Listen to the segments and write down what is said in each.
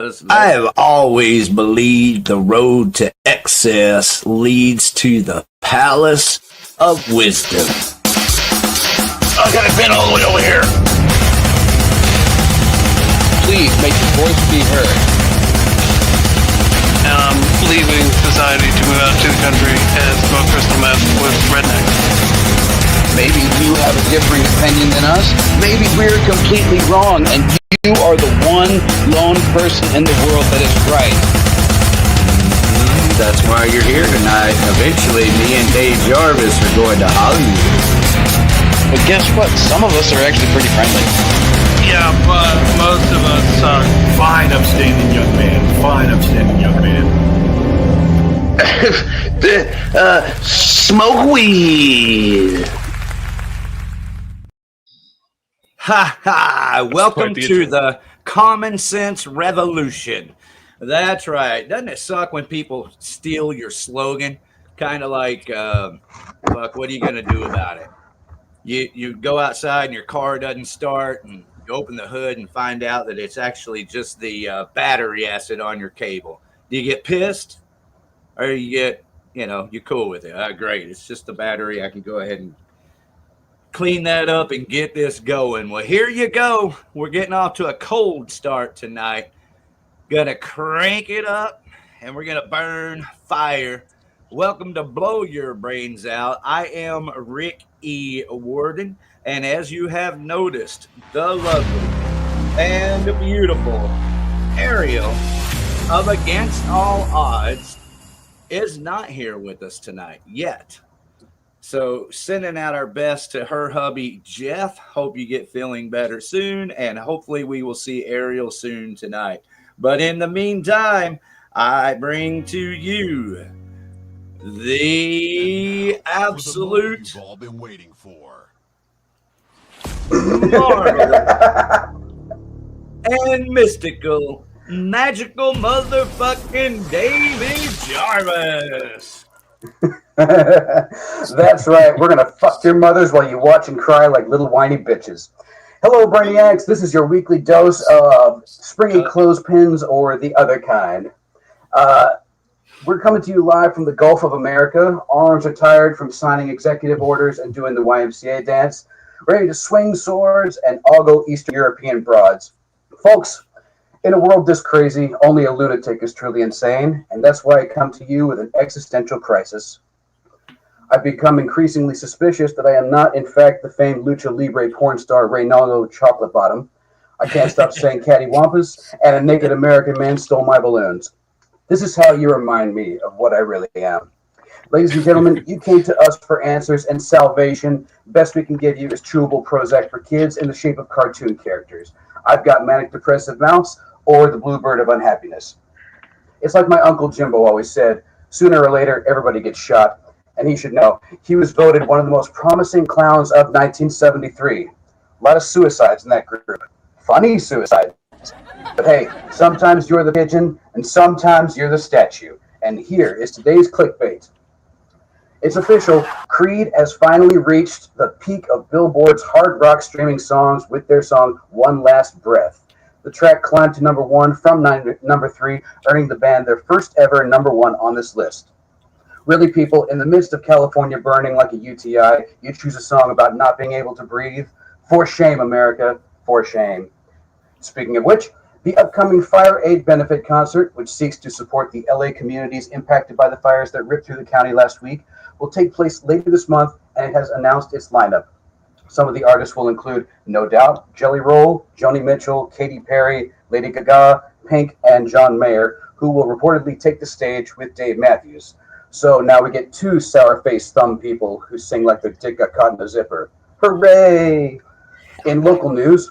I have always believed the road to excess leads to the palace of wisdom. I got it bent all the way over here. Please make your voice be heard. I'm leaving society to move out to the country and smoke crystal meth with rednecks. Maybe you have a differing opinion than us. Maybe we're completely wrong, and you are the one lone person in the world that is right. That's why you're here tonight. Eventually, me and Dave Jarvis are going to Hollywood. But guess what? Some of us are actually pretty friendly. Yeah, but most of us suck. Fine, upstanding young man. Fine, upstanding young man. Smoke weed. Ha ha! Welcome to the Common Sense Revolution. That's right. Doesn't it suck when people steal your slogan? Kind of like, fuck, what are you going to do about it? You go outside and your car doesn't start, and you open the hood and find out that it's actually just the battery acid on your cable. Do you get pissed? Or you get, you're cool with it? Great. It's just the battery. I can go ahead and clean that up and get this going. Well, here you go. We're getting off to a cold start tonight. Gonna crank it up and we're gonna burn fire. Welcome to Blow Your Brains Out. I am Rick E. Warden, and as you have noticed, the lovely and beautiful Ariel of Against All Odds is not here with us tonight yet. So sending out our best to her hubby, Jeff. Hope you get feeling better soon, and hopefully we will see Ariel soon tonight. But in the meantime, I bring to you the absolute you've all been waiting for. marvelous and mystical, magical motherfucking David Jarvis. That's right. We're going to fuck your mothers while you watch and cry like little whiny bitches. Hello, Brainiacs. This is your weekly dose of springy clothespins or the other kind. We're coming to you live from the Gulf of America. Arms are tired from signing executive orders and doing the YMCA dance. Ready to swing swords and ogle Eastern European broads. Folks, in a world this crazy, only a lunatic is truly insane, and that's why I come to you with an existential crisis. I've become increasingly suspicious that I am not, in fact, the famed lucha libre porn star Reynaldo Chocolate Bottom. I can't stop saying cattywampus, and a naked American man stole my balloons. This is how you remind me of what I really am. Ladies and gentlemen, you came to us for answers and salvation. Best we can give you is chewable Prozac for kids in the shape of cartoon characters. I've got manic depressive mouse or the bluebird of unhappiness. It's like my Uncle Jimbo always said, sooner or later, everybody gets shot. And he should know, he was voted one of the most promising clowns of 1973. A lot of suicides in that group. Funny suicides. But hey, sometimes you're the pigeon, and sometimes you're the statue. And here is today's clickbait. It's official. Creed has finally reached the peak of Billboard's hard rock streaming songs with their song One Last Breath. The track climbed to number 1 from number 3, earning the band their first ever number 1 on this list. Really, people, in the midst of California burning like a UTI, you choose a song about not being able to breathe? For shame, America. For shame. Speaking of which, the upcoming Fire Aid Benefit Concert, which seeks to support the LA communities impacted by the fires that ripped through the county last week, will take place later this month, and it has announced its lineup. Some of the artists will include No Doubt, Jelly Roll, Joni Mitchell, Katy Perry, Lady Gaga, Pink, and John Mayer, who will reportedly take the stage with Dave Matthews. So now we get 2 sour-faced thumb people who sing like their dick got caught in a zipper. Hooray! In local news,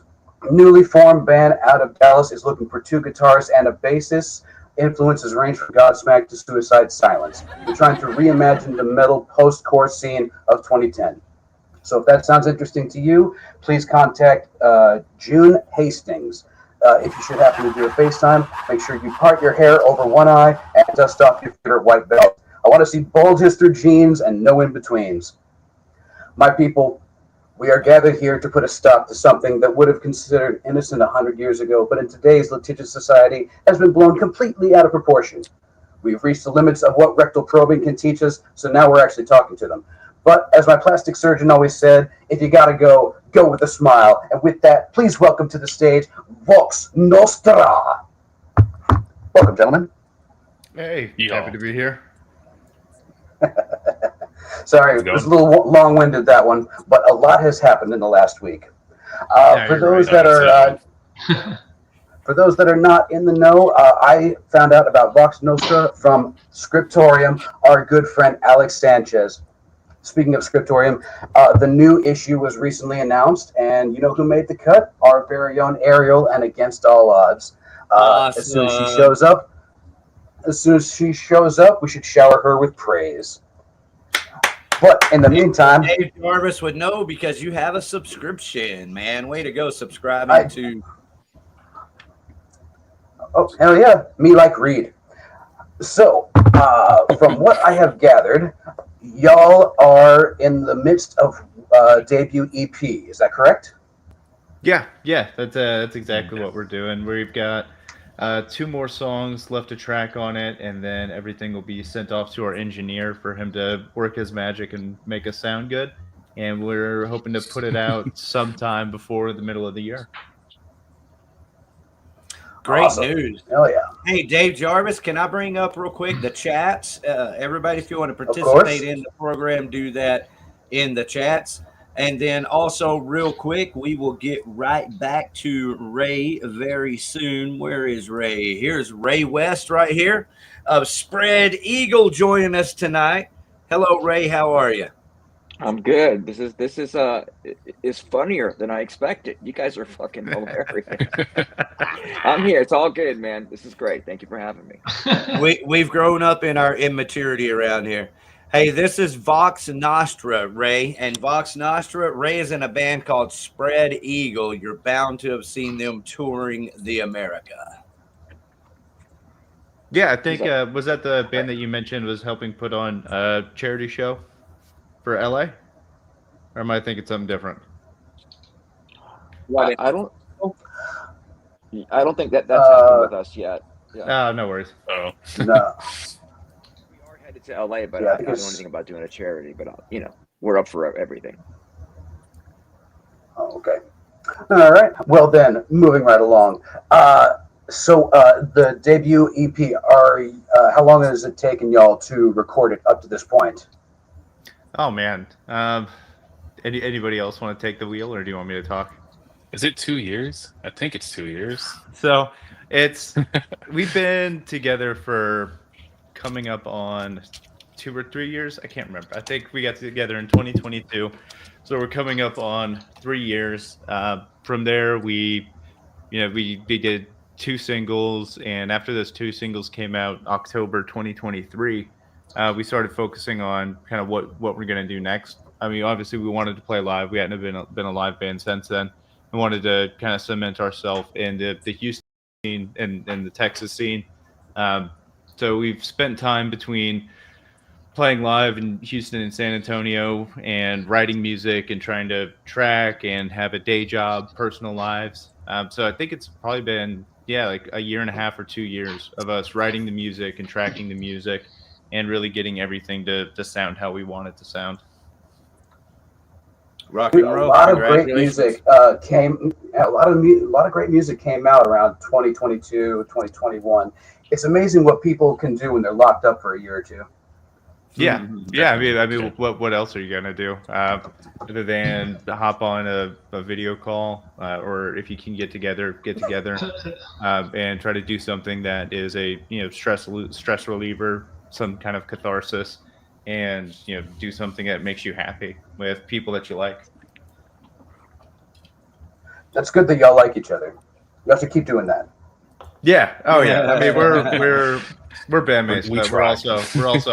newly formed band out of Dallas is looking for 2 guitarists and a bassist. Influences range from Godsmack to Suicide Silence. They're trying to reimagine the metal post-core scene of 2010. So if that sounds interesting to you, please contact June Hastings. If you should happen to do a FaceTime, make sure you part your hair over one eye and dust off your favorite white belt. I want to see bulges through jeans and no in-betweens. My people, We are gathered here to put a stop to something that would have considered innocent 100 years ago, but in today's litigious society has been blown completely out of proportion. We've reached the limits of what rectal probing can teach us, so now we're actually talking to them. But as my plastic surgeon always said, if you gotta go, go with a smile. And with that, please welcome to the stage, Vox Nostra. Welcome, gentlemen. Hey, happy to be here. Sorry, it was a little long-winded, that one, but a lot has happened in the last week. For those that are not in the know, I found out about Vox Nostra from Scriptorium, our good friend Alex Sanchez. Speaking of Scriptorium, the new issue was recently announced, and you know who made the cut? Our very own Ariel, and against all odds. Awesome. As soon as she shows up, we should shower her with praise. But in the meantime, Dave Jarvis would know because you have a subscription, man. Way to go, subscribing to. Oh, hell yeah. Me like Reed. So, from what I have gathered, y'all are in the midst of debut EP. Is that correct? Yeah, that's exactly what we're doing. We've got 2 more songs left to track on it, and then everything will be sent off to our engineer for him to work his magic and make us sound good. And we're hoping to put it out sometime before the middle of the year. Great Awesome. news. Hell yeah. Hey, Dave Jarvis, can I bring up real quick the chats? Everybody, if you want to participate in the program, do that in the chats. And then also real quick, we will get right back to Ray very soon. Where is Ray? Here's Ray West right here of Spread Eagle joining us tonight. Hello, Ray. How are you? I'm good. This is funnier than I expected. You guys are fucking hilarious. I'm here. It's all good, man. This is great. Thank you for having me. We've grown up in our immaturity around here. Hey, this is Vox Nostra, Ray. And Vox Nostra, Ray is in a band called Spread Eagle. You're bound to have seen them touring the America. Yeah, I think, was that the band that you mentioned was helping put on a charity show for LA? Or am I thinking something different? I don't think that's happened with us yet. Yeah. Oh, no worries. No. We are headed to LA, but I don't know anything about doing a charity, but you know, we're up for everything. Oh, okay. All right. Well then, moving right along. So the debut EP, how long has it taken y'all to record it up to this point? Oh man. Anybody else want to take the wheel, or do you want me to talk? Is it 2 years? I think it's 2 years. So it's we've been together for coming up on 2 or 3 years. I can't remember. I think we got together in 2022, so we're coming up on 3 years. From there, we did 2 singles, and after those 2 singles came out, October 2023, we started focusing on kind of what we're gonna do next. I mean, obviously, we wanted to play live. We hadn't been a live band since then. We wanted to kind of cement ourselves in the Houston scene and the Texas scene. So we've spent time between playing live in Houston and San Antonio and writing music and trying to track and have a day job, personal lives. So I think it's probably been, like a year and a half or 2 years of us writing the music and tracking the music and really getting everything to sound how we want it to sound. Rock and roll. A lot of great music came. A lot of great music came out around 2022, 2021. It's amazing what people can do when they're locked up for a year or two. Yeah. I mean, what else are you gonna do other than hop on a video call, or if you can get together, and try to do something that is a stress reliever, some kind of catharsis, and do something that makes you happy with people that you like. That's good that y'all like each other. You have to keep doing that. Yeah. Oh yeah. I mean, we're bandmates, but we're also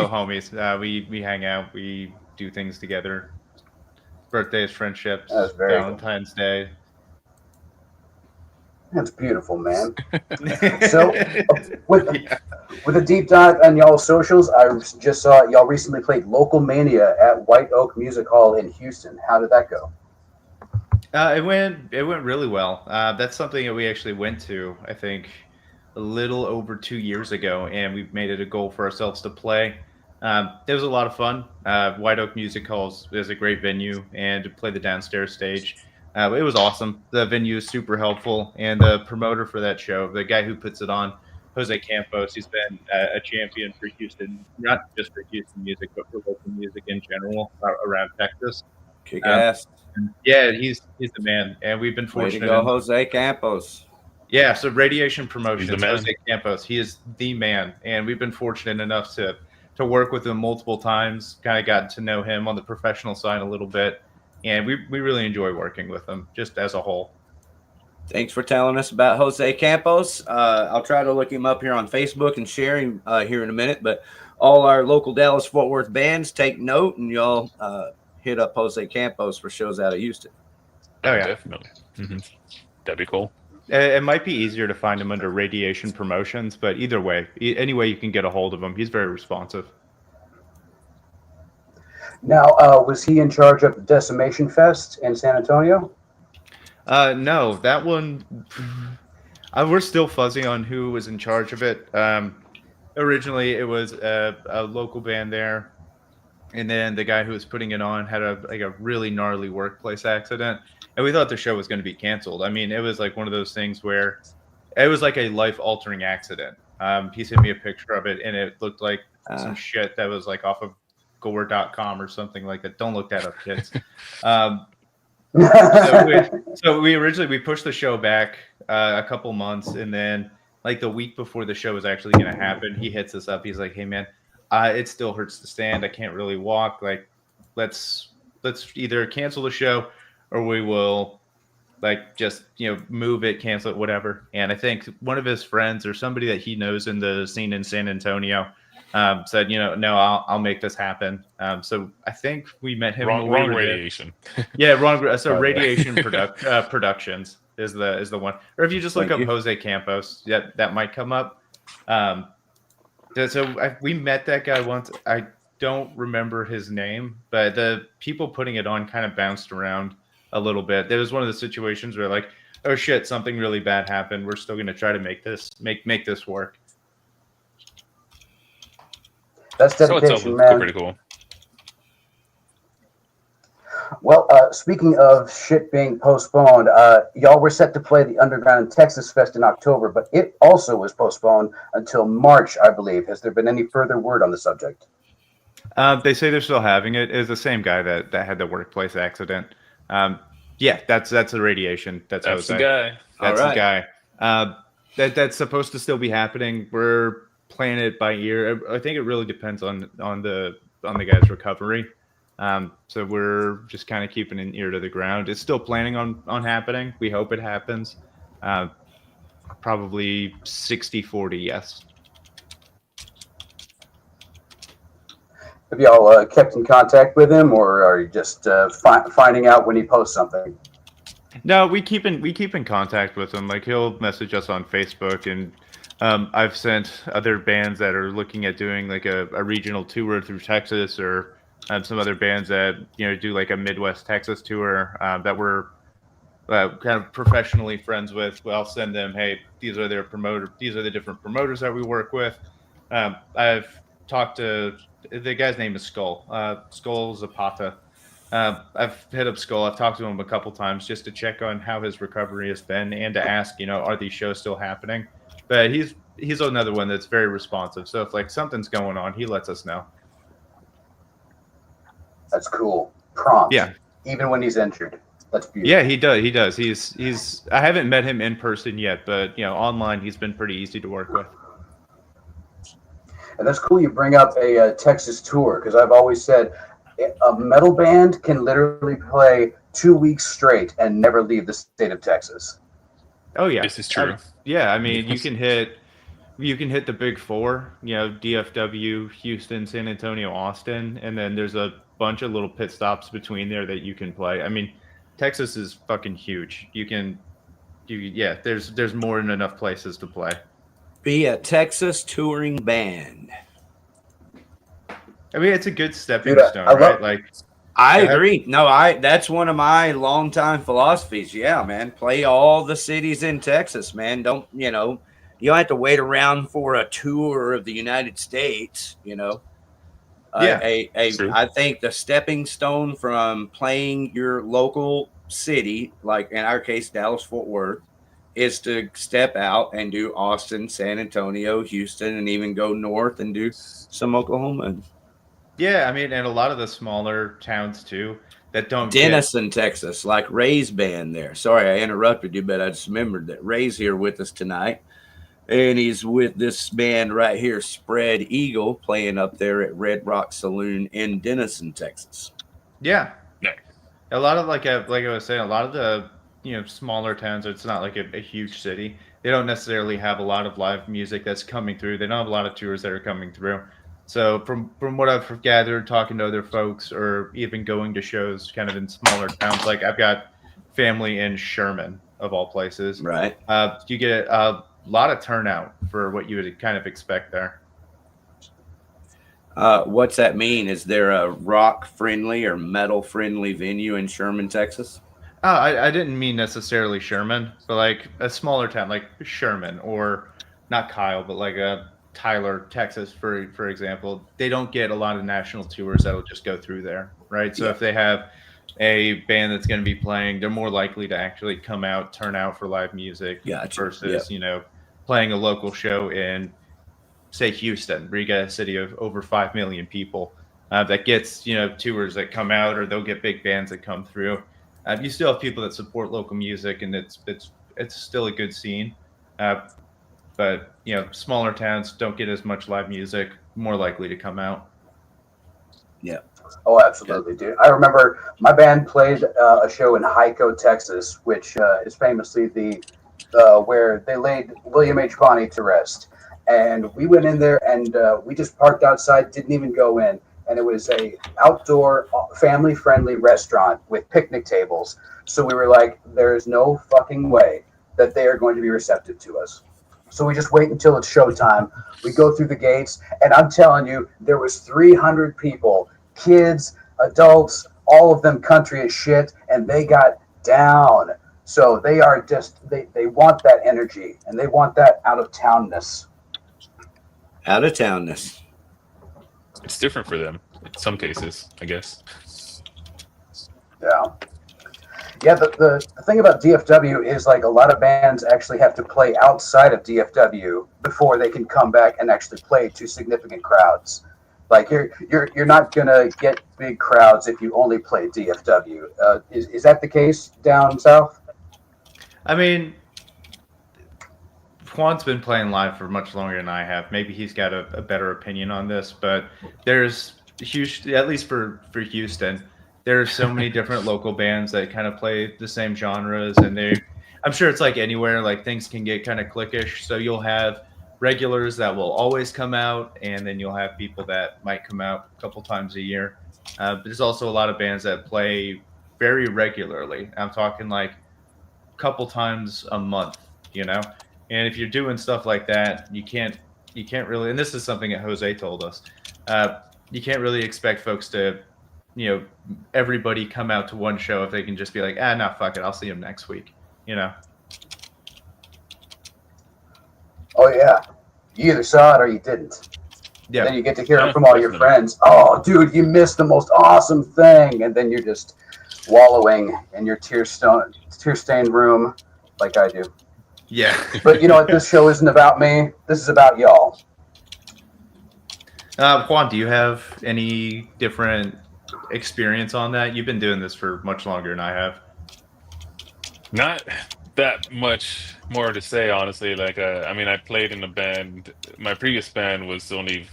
homies. We hang out. We do things together. Birthdays, friendships, Valentine's Day. That's beautiful, man. So, with a deep dive on y'all's socials, I just saw y'all recently played Local Mania at White Oak Music Hall in Houston. How did that go? It went really well. That's something that we actually went to, I think, a little over 2 years ago, and we've made it a goal for ourselves to play. It was a lot of fun. White Oak Music Hall is a great venue, and to play the downstairs stage, it was awesome. The venue is super helpful, and the promoter for that show, the guy who puts it on, Jose Campos, he's been a champion for Houston, not just for Houston music, but for local music in general around Texas. Kick ass. Yeah, he's the man, and we've been Way to fortunate. go, Jose Campos. Yeah, so Radiation Promotions, He's the man. Jose Campos, he is the man, and we've been fortunate enough to work with him multiple times. Kind of gotten to know him on the professional side a little bit, and we really enjoy working with him just as a whole. Thanks for telling us about Jose Campos. I'll try to look him up here on Facebook and share him here in a minute. But all our local Dallas-Fort Worth bands, take note, and y'all hit up Jose Campos for shows out of Houston. Oh, yeah. Definitely. That'd be cool. It might be easier to find him under Radiation Promotions, but either way, any way you can get a hold of him, he's very responsive. Now, was he in charge of the Decimation Fest in San Antonio? No, that one, we're still fuzzy on who was in charge of it. Originally, it was a local band there, and then the guy who was putting it on had a really gnarly workplace accident, and we thought the show was going to be canceled. I mean, it was like one of those things where it was like a life-altering accident. He sent me a picture of it, and it looked like some shit that was like off of gore.com or something like that. Don't look that up, kids. So we originally pushed the show back a couple months, and then like the week before the show was actually going to happen, he hits us up. He's like, "Hey man, it still hurts to stand. I can't really walk. Like, let's either cancel the show or we will like just move it, cancel it, whatever." And I think one of his friends or somebody that he knows in the scene in San Antonio said, no, I'll make this happen. So I think we met him. Wrong Radiation. Yeah, wrong. So Radiation Productions is the one. Or if you just look up Jose Campos, that might come up. We met that guy once. I don't remember his name, but the people putting it on kind of bounced around a little bit. There was one of the situations where like, oh shit, something really bad happened. We're still going to try to make this work. That's dedication, so man. Pretty cool. Well, speaking of shit being postponed, y'all were set to play the Underground Texas Fest in October, but it also was postponed until March, I believe. Has there been any further word on the subject? They say they're still having it. It's the same guy that had the workplace accident. Yeah, that's the Radiation. That's the guy. That's the guy. That's supposed to still be happening. We're playing it by ear. I think it really depends on the guy's recovery. So we're just kind of keeping an ear to the ground. It's still planning on happening. We hope it happens. Probably 60-40, yes. Have y'all kept in contact with him, or are you just finding out when he posts something? No, we keep in contact with him. Like he'll message us on Facebook, and I've sent other bands that are looking at doing like a regional tour through Texas, or some other bands that do like a Midwest Texas tour that we're kind of professionally friends with. Well, I'll send them, hey, these are the different promoters that we work with. I've talked to the guy's name is Skull Zapata. I've hit up Skull. I've talked to him a couple times just to check on how his recovery has been and to ask, are these shows still happening? But he's another one that's very responsive. So if like something's going on, he lets us know. That's cool. Prompt. Yeah. Even when he's injured. That's beautiful. Yeah, he does. He's I haven't met him in person yet, but online he's been pretty easy to work with. And that's cool you bring up a Texas tour, because I've always said a metal band can literally play 2 weeks straight and never leave the state of Texas. Oh yeah, this is true. Yeah, I mean you can hit the big four, DFW, Houston, San Antonio, Austin, and then there's a bunch of little pit stops between there that you can play. I mean, Texas is fucking huge. There's more than enough places to play. Be a Texas touring band. I mean, it's a good stepping stone, right? Like I agree. No, that's one of my longtime philosophies. Yeah, man. Play all the cities in Texas, man. Don't, you don't have to wait around for a tour of the United States, Yeah, True. I think the stepping stone from playing your local city, like in our case, Dallas Fort Worth, is to step out and do Austin, San Antonio, Houston, and even go north and do some Oklahoma. yeah. I mean, and a lot of the smaller towns too that don't get. Denison, Texas, like Ray's band there. Sorry, I interrupted you, but I just remembered that Ray's here with us tonight. And he's with this band right here, Spread Eagle, playing up there at Red Rock Saloon in Denison, Texas. Yeah, Yeah. a lot of like I was saying, a lot of the smaller towns. It's not like a huge city. They don't necessarily have a lot of live music that's coming through. They don't have a lot of tours that are coming through. So from what I've gathered, talking to other folks, or even going to shows, kind of in smaller towns, like I've got family in Sherman, of all places. Right. You get a lot of turnout for what you would kind of expect there. What's that mean? Is there a rock-friendly or metal-friendly venue in Sherman, Texas? I didn't mean necessarily Sherman, but like a smaller town like Sherman, or not Kyle, but like a Tyler, Texas, for example. They don't get a lot of national tours that'll just go through there, right? So if they have a band that's going to be playing, they're more likely to actually come out, turn out for live music versus playing a local show in, say, Houston, where you got a city of over 5 million people that gets tours that come out, or they'll get big bands that come through. You still have people that support local music, and it's still a good scene. But smaller towns don't get as much live music, more likely to come out. Yeah. Oh, absolutely, dude. I remember my band played a show in Hyco, Texas, which is famously the where they laid William H. Bonney to rest. And we went in there, and we just parked outside, didn't even go in. And it was a outdoor, family-friendly restaurant with picnic tables. So we were like, there is no fucking way that they are going to be receptive to us. So we just wait until it's showtime. We go through the gates, and I'm telling you, there was 300 people, kids, adults, all of them country as shit, and they got down. So they are just, they want that energy, and they want that out-of-townness. Out-of-townness. It's different for them in some cases, I guess. Yeah. Yeah, the thing about DFW is like a lot of bands actually have to play outside of DFW before they can come back and actually play to significant crowds. Like you're not gonna get big crowds if you only play DFW. Is that the case down south? I mean, Juan's been playing live for much longer than I have. Maybe he's got a better opinion on this, but there's huge, at least for Houston, there are so many different local bands that kind of play the same genres, and I'm sure it's like anywhere, like things can get kind of cliquish. So you'll have regulars that will always come out, and then you'll have people that might come out a couple times a year. But there's also a lot of bands that play very regularly. I'm talking like a couple times a month, And if you're doing stuff like that, you can't really, and this is something that Jose told us, you can't really expect folks to, everybody come out to one show if they can just be like, no, fuck it, I'll see them next week, Oh, yeah. You either saw it or you didn't. Yeah. Then you get to hear it from all your friends. Oh, dude, you missed the most awesome thing. And then you're just wallowing in your tear-stained room like I do. Yeah. But you know what? This show isn't about me. This is about y'all. Juan, do you have any different experience on that? You've been doing this for much longer than I have. Not that much more to say, honestly. Like, I mean, I played in a band. My previous band was only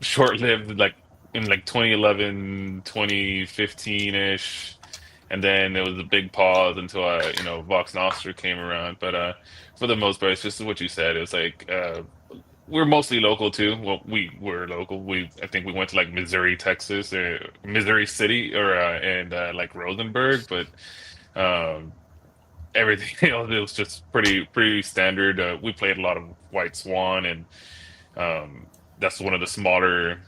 short-lived, like in like 2011, 2015-ish. And then there was a big pause until Vox Nostra came around. But for the most part, it's just what you said. It was like we're mostly local too. Well, we were local. I think we went to like Missouri, Texas, or Missouri City, or and like Rosenberg. But everything else, it was just pretty standard. We played a lot of White Swan, and that's one of the smaller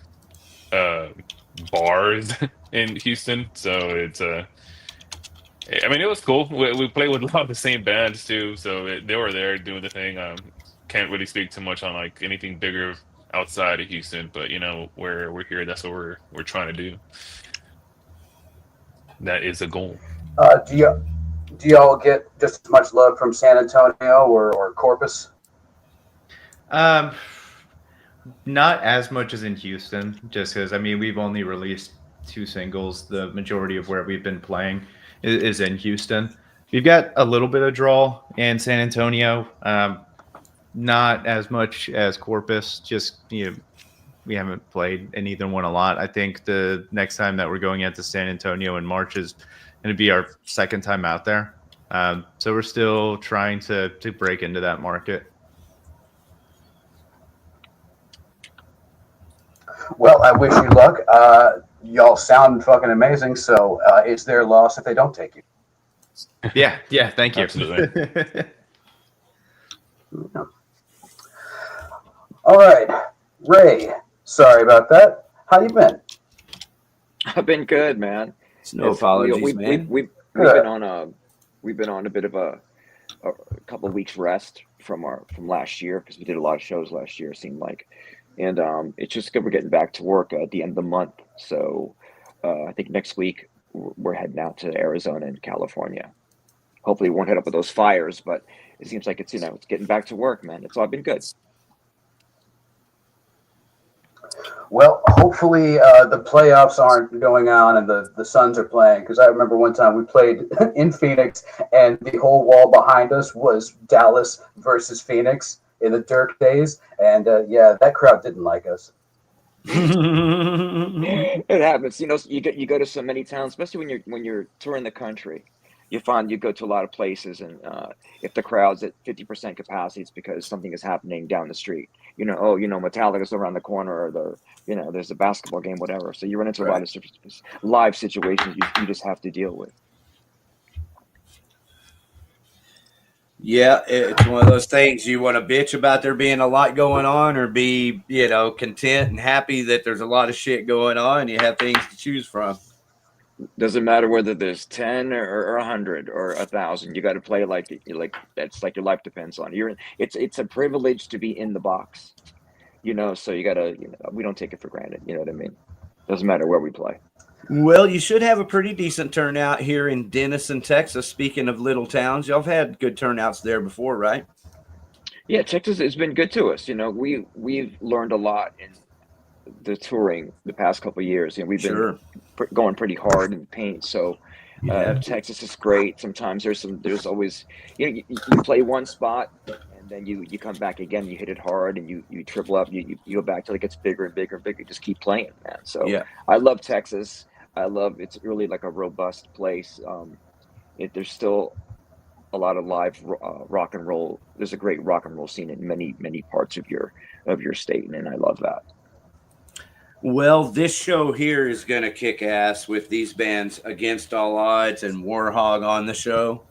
bars in Houston, so it's I mean, it was cool. We played with a lot of the same bands too, so they were there doing the thing. Can't really speak too much on like anything bigger outside of Houston, but you know, we're here. That's what we're trying to do. That is a goal. Do y'all get just as much love from San Antonio or Corpus? Not as much as in Houston, just because I mean we've only released 2 singles. The majority of where we've been playing is in Houston. We've got a little bit of draw in San Antonio, not as much as Corpus. Just we haven't played in either one a lot. I think the next time that we're going out to San Antonio in March is going to be our second time out there. So we're still trying to break into that market. Well, I wish you luck. Y'all sound fucking amazing, so it's their loss if they don't take you. Yeah, thank you. Absolutely. All right, Ray. Sorry about that. How you been? I've been good, man. No apologies, man. We've been on a bit of a couple of weeks rest from last year because we did a lot of shows last year. It seemed like, and it's just good. We're getting back to work at the end of the month. So I think next week we're heading out to Arizona and California. Hopefully, we won't hit up with those fires, but it seems like it's it's getting back to work, man. It's all been good. Well, hopefully the playoffs aren't going on and the Suns are playing, because I remember one time we played in Phoenix and the whole wall behind us was Dallas versus Phoenix in the Dirk days, and yeah, that crowd didn't like us. It happens, you go to so many towns, especially when you're touring the country. You find you go to a lot of places, and if the crowd's at 50% capacity, it's because something is happening down the street. Metallica's around the corner, or there's a basketball game, whatever. So you run into a lot of live situations you just have to deal with. Yeah, it's one of those things you want to bitch about there being a lot going on, or be, content and happy that there's a lot of shit going on and you have things to choose from. Doesn't matter whether there's 10 or 100 or 1,000. You got to play like that's like your life depends on it. It's a privilege to be in the box, so you got to, we don't take it for granted. You know what I mean? Doesn't matter where we play. Well, you should have a pretty decent turnout here in Denison, Texas. Speaking of little towns, y'all have had good turnouts there before, right? Yeah, Texas has been good to us. We've learned a lot in the touring the past couple of years. We've been going pretty hard in paint. So Texas is great. Sometimes there's always, you play one spot and then you come back again, you hit it hard and you triple up, you go back till it gets bigger and bigger and bigger. You just keep playing, man. So yeah. I love Texas. It's really like a robust place. There's still a lot of live rock and roll. There's a great rock and roll scene in many, many parts of your state. And I love that. Well, this show here is going to kick ass with these bands Against All Odds and Warhog on the show.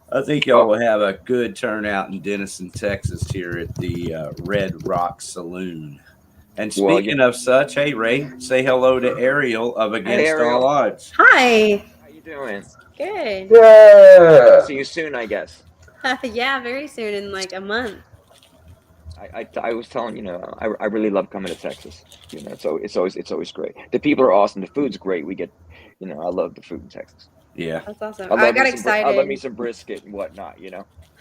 I think y'all will have a good turnout in Denison, Texas here at the Red Rock Saloon. And speaking of such, hey, Ray, say hello to Ariel of Against All Odds. Hi. How you doing? Good. Yeah. See you soon, I guess. Yeah, very soon, in like a month. I was telling I really love coming to Texas. So it's always great. The people are awesome. The food's great. We get, I love the food in Texas. Yeah, that's awesome. I got excited. I love me some brisket and whatnot.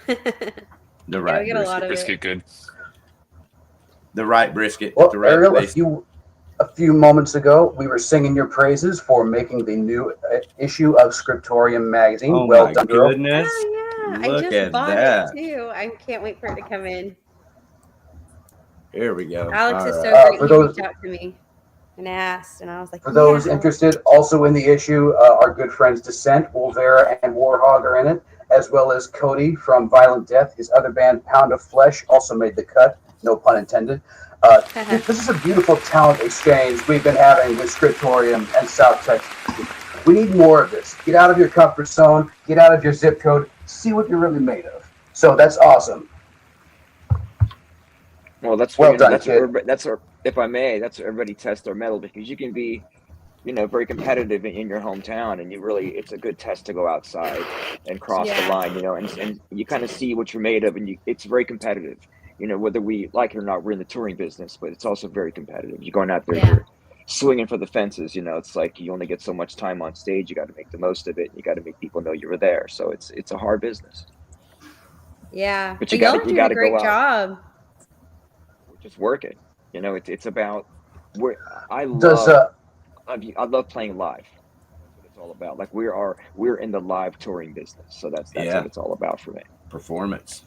The right brisket, good. The right brisket. Well, the right Ariel, place. a few moments ago, we were singing your praises for making the new issue of Scriptorium magazine. Oh, well my done, girl. goodness! Oh yeah, Look I just at bought that. it too. I can't wait for it to come in. Here we go. Alex is so great. He reached out to me and asked, and I was like, for those interested, also in the issue, our good friends Descent, Wolvera, and Warhog are in it, as well as Cody from Violent Death. His other band, Pound of Flesh, also made the cut. No pun intended. This is a beautiful talent exchange we've been having with Scriptorium and South Texas. We need more of this. Get out of your comfort zone. Get out of your zip code. See what you're really made of. So that's awesome. Well, that's well done, that's if I may, that's what everybody tests their metal, because you can be, very competitive in your hometown, and it's a good test to go outside and cross the line, and you kind of see what you're made of, and it's very competitive. Whether we like it or not, we're in the touring business, but it's also very competitive. You're going out there, you're swinging for the fences. It's like you only get so much time on stage. You got to make the most of it. You got to make people know you were there. So it's a hard business. Yeah, but you y'all got are doing a great job. We're just working. It's about I love playing live. That's what it's all about. Like we're in the live touring business. So that's what it's all about for me. Performance.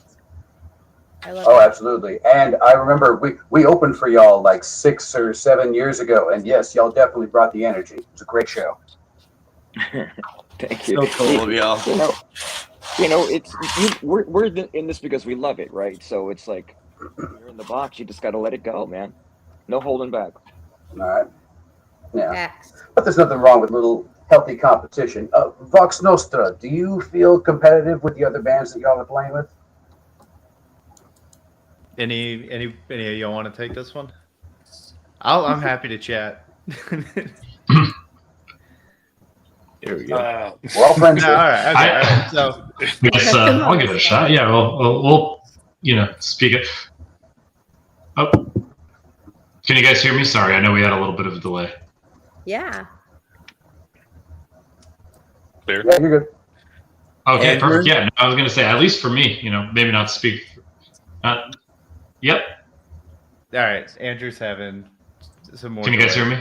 I love Oh, absolutely. And I remember we opened for y'all like 6 or 7 years ago, and yes, y'all definitely brought the energy. It was a great show. Thank you. So cool of y'all. We're in this because we love it, right? So it's like you're in the box. You just got to let it go, man. No holding back. All right. Yeah. Facts. But there's nothing wrong with a little healthy competition. Vox Nostra, do you feel competitive with the other bands that y'all are playing with? Any of y'all want to take this one? I'm happy to chat. Here we go. We're all friends. No, all right. Okay, all right. So I guess I'll give it a shot. Yeah, we'll speak it. Oh, can you guys hear me? Sorry, I know we had a little bit of a delay. Yeah. Clear. Yeah, you're good. Okay, Andrew? perfect. Yeah, no, I was gonna say, at least for me, maybe not speak. Yep. all right, Andrew's having some more. Can you guys hear me?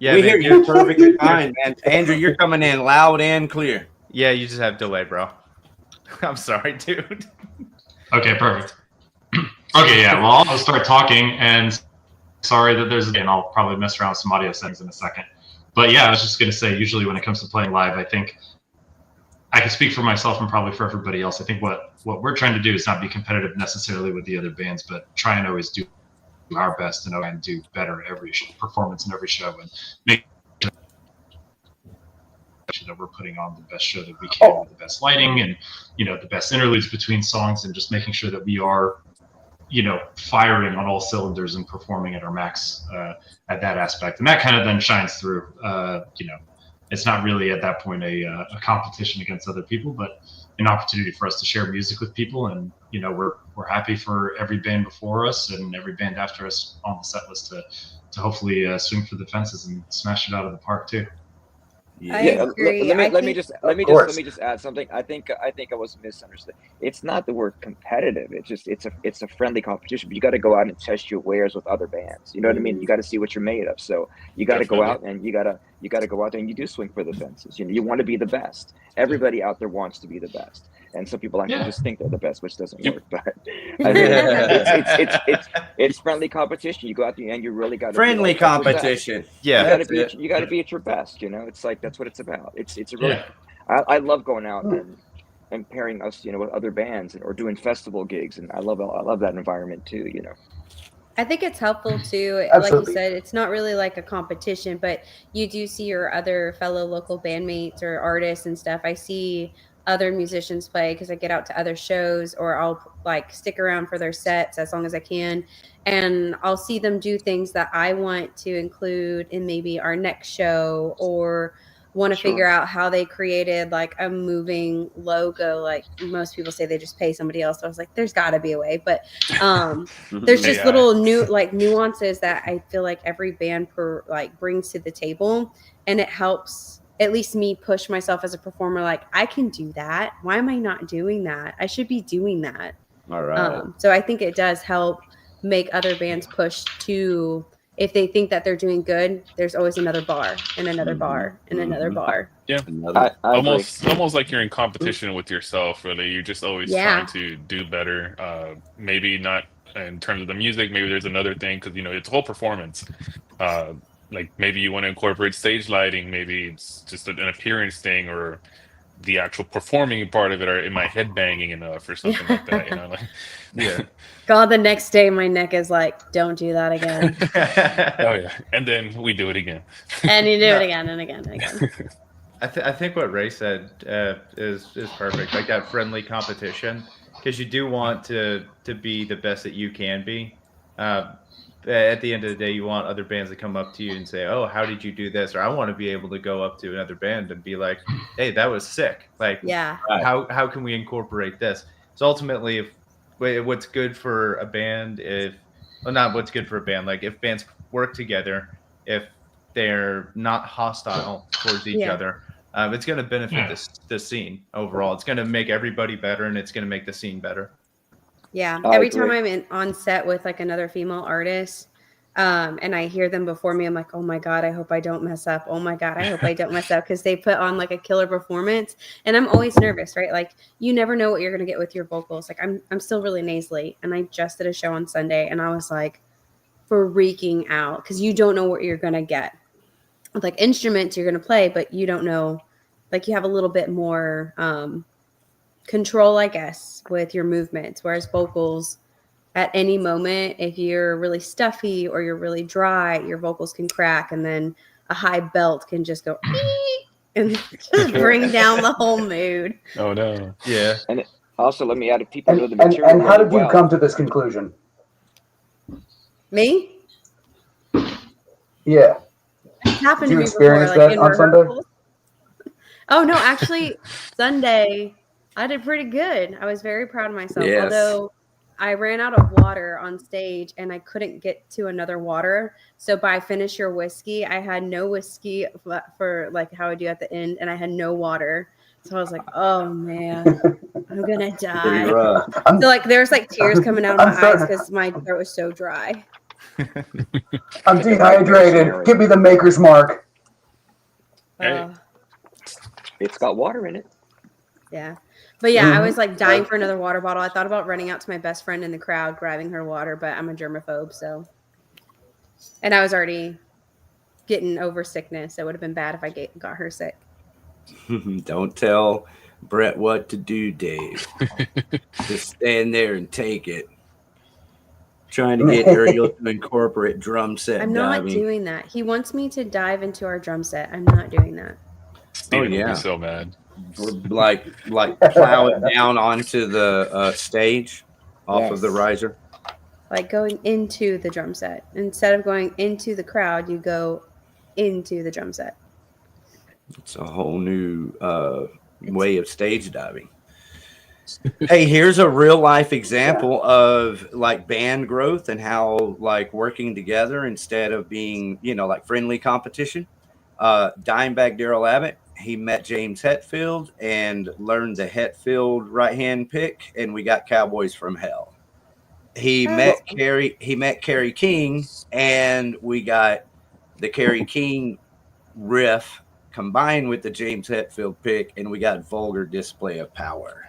Yeah, we man, hear you perfectly fine, man. Andrew, you're coming in loud and clear. Yeah, you just have delay, bro. I'm sorry, dude. Okay, perfect. Okay, yeah. Well, I'll start talking, and sorry that and I'll probably mess around with some audio settings in a second. But yeah, I was just gonna say, usually when it comes to playing live, I think I can speak for myself and probably for everybody else. I think what we're trying to do is not be competitive necessarily with the other bands, but try and always do our best and do better every performance and every show, and make sure that we're putting on the best show that we can with the best lighting and the best interludes between songs, and just making sure that we are firing on all cylinders and performing at our max at that aspect. And that kind of then shines through. It's not really at that point a competition against other people, but an opportunity for us to share music with people. And we're happy for every band before us and every band after us on the set list to hopefully swing for the fences and smash it out of the park too. Yeah, let me just add something. I think I was misunderstood. It's not the word competitive. It's a friendly competition. But you got to go out and test your wares with other bands. You know what I mean? You got to see what you're made of. So you got to go out and you got to go out there and you do swing for the fences. You want to be the best. Everybody out there wants to be the best. And some people actually just think they're the best, which doesn't work. But I mean, it's friendly competition. You go out there and you really got to friendly competition. Yeah, you got to be at your best. It's like that's what it's about. It's a really. I love going out and pairing us, with other bands or doing festival gigs, and I love that environment too. I think it's helpful too. Absolutely. Like you said, it's not really like a competition, but you do see your other fellow local bandmates or artists and stuff. I see other musicians play because I get out to other shows, or I'll like stick around for their sets as long as I can, and I'll see them do things that I want to include in maybe our next show, or want to figure out how they created like a moving logo. Like most people say they just pay somebody else. So I was like, there's got to be a way, but there's just little nuances that I feel like every band brings to the table, and it helps at least me push myself as a performer. Like, I can do that. Why am I not doing that? I should be doing that. All right. So I think it does help make other bands push to, if they think that they're doing good, there's always another bar and another bar and another bar. Yeah, I almost like you're in competition with yourself. Really, you're just always trying to do better. Maybe not in terms of the music. Maybe there's another thing, because it's a whole performance. Like maybe you want to incorporate stage lighting. Maybe it's just an appearance thing, or the actual performing part of it, or am I headbanging enough or something like that? God, the next day my neck is like, don't do that again. Oh yeah, and then we do it again, and you do it again and again and again. I think what Ray said is perfect. Like that friendly competition, because you do want to be the best that you can be. At the end of the day, you want other bands to come up to you and say, "Oh, how did you do this?" Or I want to be able to go up to another band and be like, "Hey, that was sick. Like, Yeah. how can we incorporate this?" So ultimately, if what's good for a band, not what's good for a band, like if bands work together, if they're not hostile towards each other, it's going to benefit the scene overall. It's going to make everybody better, and it's going to make the scene better. Yeah. I Every agree. time I'm on set with like another female artist, and I hear them before me, I'm like, oh my God, I hope I don't mess up. Oh my God, I hope I don't mess up, because they put on like a killer performance. And I'm always nervous, right? Like, you never know what you're gonna get with your vocals. Like I'm still really nasally, and I just did a show on Sunday, and I was like freaking out, because you don't know what you're gonna get. With like instruments you're gonna play, but you don't know, like you have a little bit more control, I guess, with your movements. Whereas vocals, at any moment, if you're really stuffy or you're really dry, your vocals can crack, and then a high belt can just go and just bring down the whole mood. Oh no. Yeah. And also, let me add, if people know the And material how really did you well, come to this conclusion? Me? Yeah. It's happened Did to you me before, experience like that in on Sunday? rehearsals. Oh no, actually, Sunday I did pretty good. I was very proud of myself. Yes. Although I ran out of water on stage and I couldn't get to another water. So by finish your whiskey, I had no whiskey for like how I do at the end, and I had no water. So I was like, oh man, I'm gonna Pretty die. rough. So like there's like tears coming out of my eyes because my throat was so dry. I'm dehydrated. Give me the maker's mark. Hey. it's got water in it. Yeah. But yeah, I was like dying for another water bottle. I thought about running out to my best friend in the crowd, grabbing her water, but I'm a germaphobe, so. And I was already getting over sickness. So it would have been bad if I got her sick. Don't tell Brett what to do, Dave. Just stand there and take it. Trying to get Ariel to incorporate drum set I'm not diving. doing that. He wants me to dive into our drum set. I'm not doing that. Steven would yeah. be so mad. Like plow it down onto the stage off of the Yes. riser. Like going into the drum set. Instead of going into the crowd, you go into the drum set. It's a whole new way of stage diving. Hey, here's a real life example of like band growth and how like working together instead of being, like friendly competition. Dimebag Daryl Abbott, he met James Hetfield and learned the Hetfield right hand pick, and we got Cowboys from Hell. He met Kerry King, and we got the Kerry King riff combined with the James Hetfield pick, and we got Vulgar Display of Power.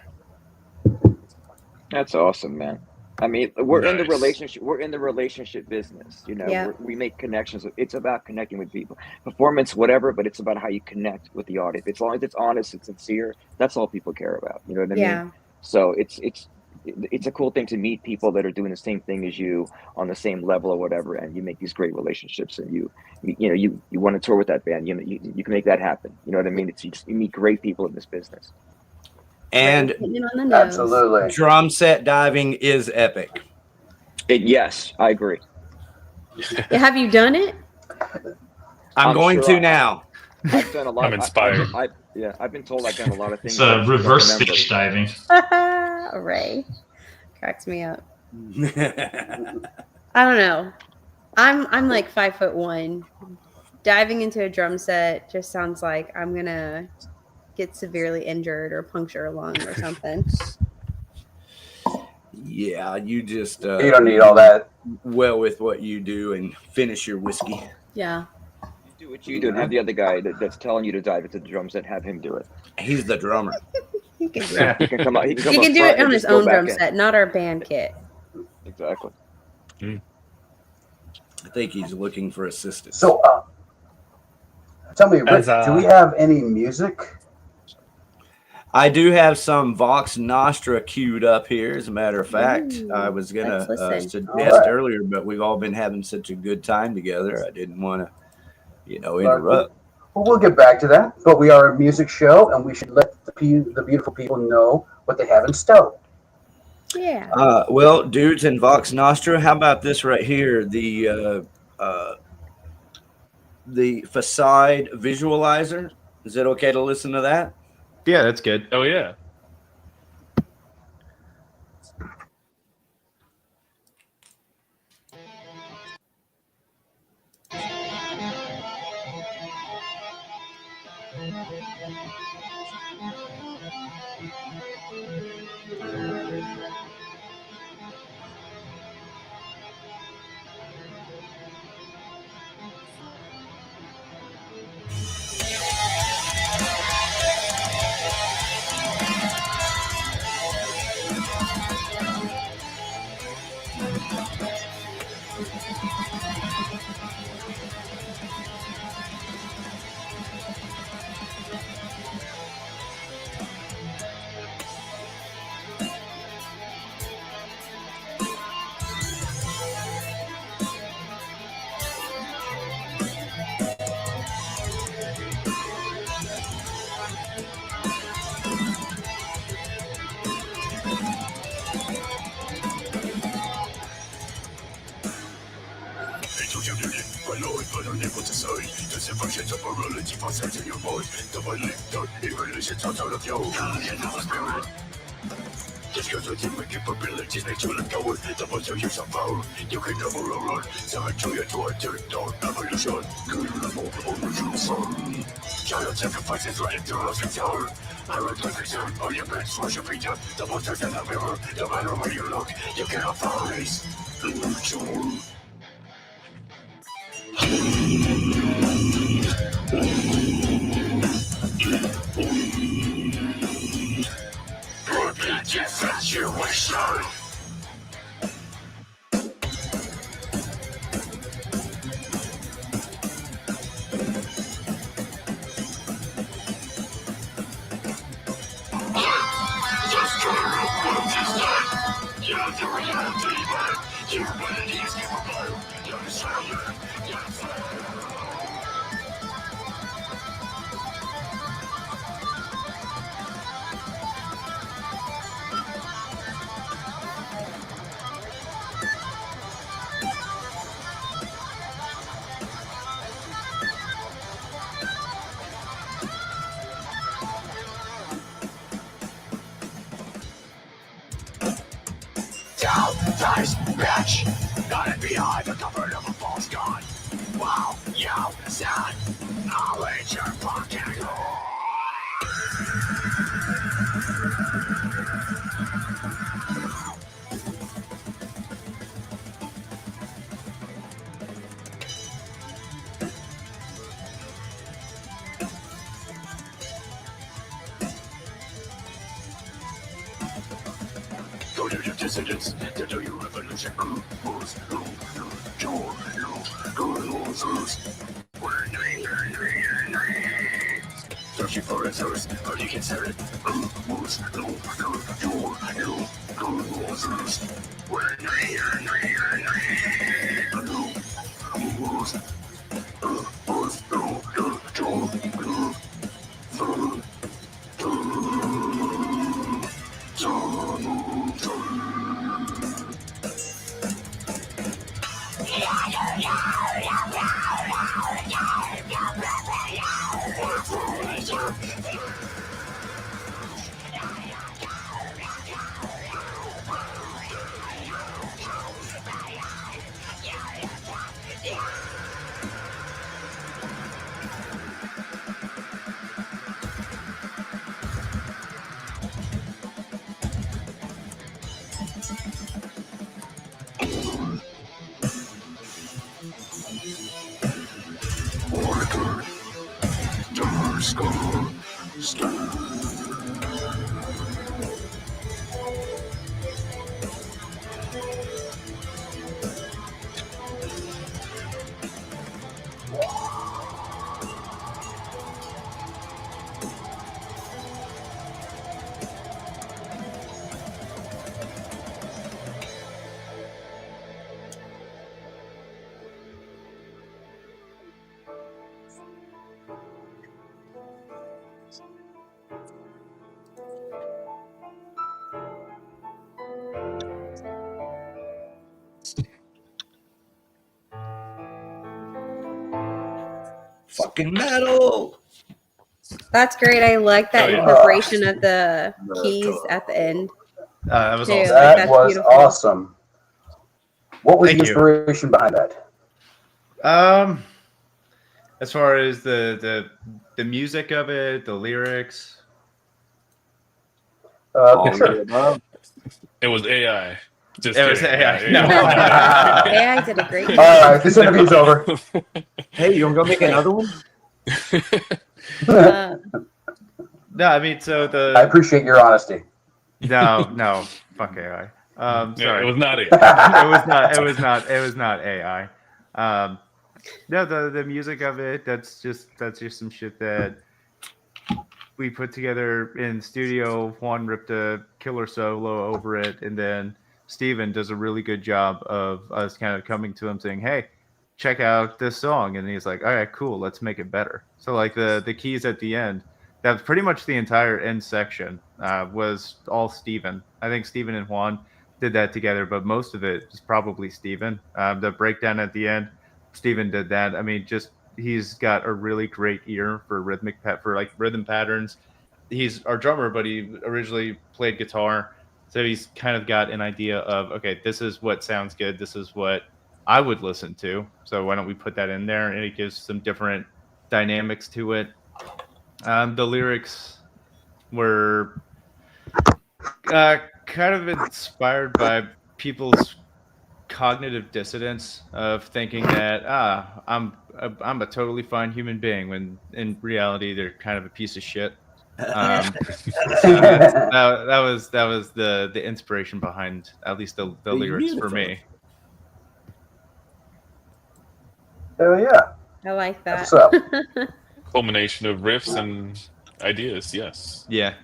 That's awesome, man. I mean, we're in the Nice. relationship. We're in the relationship business. Yeah. We make connections. It's about connecting with people. Performance, whatever, but it's about how you connect with the audience. As long as it's honest, it's sincere. That's all people care about. You know what I mean? So it's a cool thing to meet people that are doing the same thing as you on the same level or whatever, and you make these great relationships. And you want to tour with that band. You can make that happen. You know what I mean? You meet great people in this business. And absolutely, drum set diving is epic. Yes, I agree. Have you done it? I'm going sure to now. I've done a lot. I'm inspired. I've been told I've done a lot of things. It's reverse fish diving. Ray cracks me up. I don't know. I'm like 5'1". Diving into a drum set just sounds like I'm gonna get severely injured or puncture a lung or something. Yeah, you just you don't need all that. Well, with what you do and finish your whiskey. Yeah. Do what you do and have the other guy that's telling you to dive into the drum set, have him do it. He's the drummer. He can do it. He can come out. He can He can do it on his own drum set, not our band kit. Exactly. I think he's looking for assistance. So, tell me, Rick, do we have any music? I do have some Vox Nostra queued up here. As a matter of fact, I was going to suggest earlier, but we've all been having such a good time together. I didn't want to, interrupt. Well, we'll get back to that. But we are a music show, and we should let the beautiful people know what they have in store. Yeah. Well, dudes in Vox Nostra, how about this right here? The facade visualizer. Is it okay to listen to that? Yeah, that's good. Oh yeah. Human capabilities make you look forward. The most of use of power. You can never run. Seven trillion to a third evolution. Good level evolution. Giant sacrifices running through us tower. I would like to turn all your beds worshiping them. The monsters in the mirror. No matter where you look, you cannot face. Illusion. Repeat infatuation. Down, dice, bitch. Not behind the cover of a false god. Wow, you sad. I'll eat your pocket. Go to your dissidents, to do your revolution. Searching for answers, how do you consider it? fucking metal. That's great. I like that incorporation of the keys at the end. That was too. awesome. Like, That was beautiful. awesome. What was Thank the you. inspiration behind that? As far as the music of it, the lyrics. Sure. It was AI. Just It was kidding. AI. Yeah, No. AI did a great job. All right, this interview's over. Hey, you want to go make another one? No, I mean, so I appreciate your honesty. no, fuck AI. Yeah, Sorry, it was not AI. it was not AI. No, the music of it, that's just some shit that we put together in studio. Juan ripped a killer solo over it, and then Steven does a really good job of us kind of coming to him saying, hey, check out this song, and he's like, all right, cool, let's make it better. So like the keys at the end, that's pretty much the entire end section was all Steven. I think Steven and Juan did that together, but most of it is probably Steven. The breakdown at the end, Steven did that. I mean, just he's got a really great ear for rhythm patterns. He's our drummer, but he originally played guitar, so he's kind of got an idea of, okay, this is what sounds good, this is what I would listen to, so why don't we put that in there? And it gives some different dynamics to it. The lyrics were kind of inspired by people's cognitive dissonance of thinking that I'm a totally fine human being, when in reality they're kind of a piece of shit. So that was the inspiration behind at least the lyrics for me. Hell yeah. I like that. What's up? Culmination of riffs and ideas. Yes. Yeah.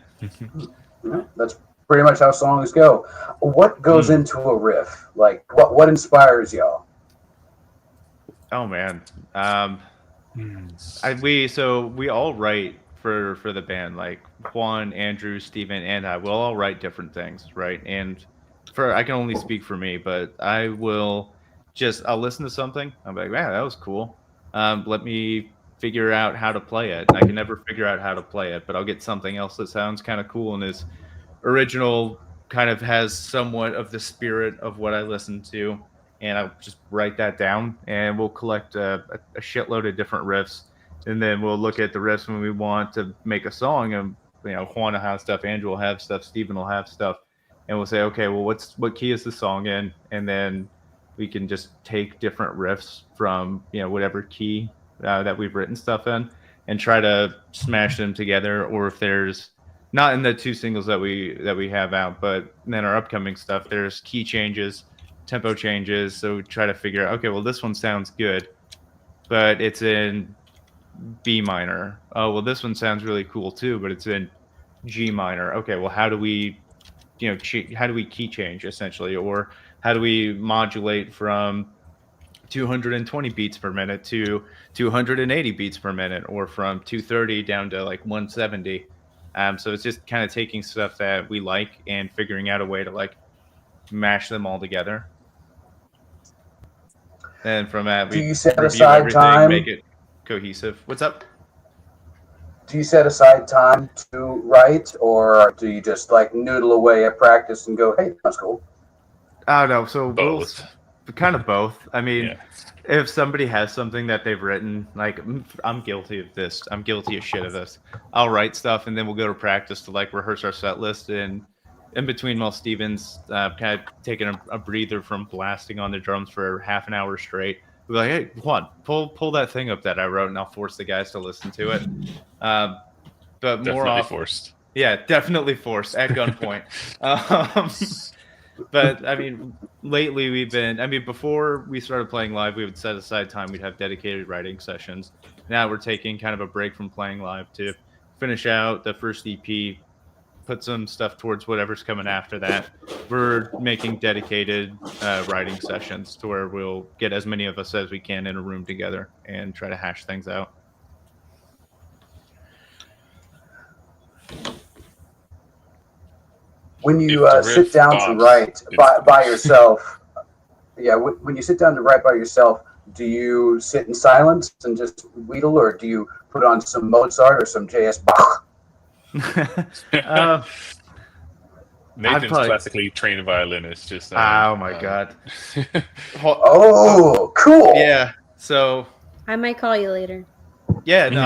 That's pretty much how songs go. What goes into a riff? Like, what inspires y'all? Oh man, we all write for the band. Like Juan, Andrew, Steven, and I will all write different things, right? And I can only speak for me, but I'll listen to something. I'm like, man, that was cool. Let me figure out how to play it. And I can never figure out how to play it, but I'll get something else that sounds kind of cool and is original, kind of has somewhat of the spirit of what I listen to, and I'll just write that down, and we'll collect a shitload of different riffs, and then we'll look at the riffs when we want to make a song, and Juan will have stuff, Andrew will have stuff, Steven will have stuff, and we'll say, okay, well, what key is the song in? And then we can just take different riffs from whatever key that we've written stuff in, and try to smash them together. Or if there's not in the two singles that we have out, but then our upcoming stuff, there's key changes, tempo changes. So we try to figure out, okay, well, this one sounds good, but it's in B minor. Oh, well, this one sounds really cool too, but it's in G minor. Okay, well, how do we key change essentially, or how do we modulate from 220 beats per minute to 280 beats per minute, or from 230 down to like 170? So it's just kind of taking stuff that we like and figuring out a way to like mash them all together. And from that, we set review aside everything, time? make it cohesive. What's up? Do you set aside time to write, or do you just like noodle away at practice and go, hey, that's cool? Oh no, so Both. kind of both. I mean, if somebody has something that they've written, like I'm guilty of this, I'm guilty of shit of this, I'll write stuff and then we'll go to practice to like rehearse our set list, and in between while Steven's kind of taking a breather from blasting on the drums for half an hour straight, we're like, hey, Juan, pull that thing up that I wrote, and I'll force the guys to listen to it. But Definitely more often, forced. Yeah, definitely forced at gunpoint. But I mean, lately before we started playing live, we would set aside time. We'd have dedicated writing sessions. Now we're taking kind of a break from playing live to finish out the first EP, put some stuff towards whatever's coming after that. We're making dedicated writing sessions to where we'll get as many of us as we can in a room together and try to hash things out. When you sit down to write by yourself, when you sit down to write by yourself, Do you sit in silence and just wheedle, or do you put on some Mozart or some J.S. Bach? Nathan's classically trained violinist. Just oh my god. Oh, cool. Yeah. So I might call you later. yeah, no,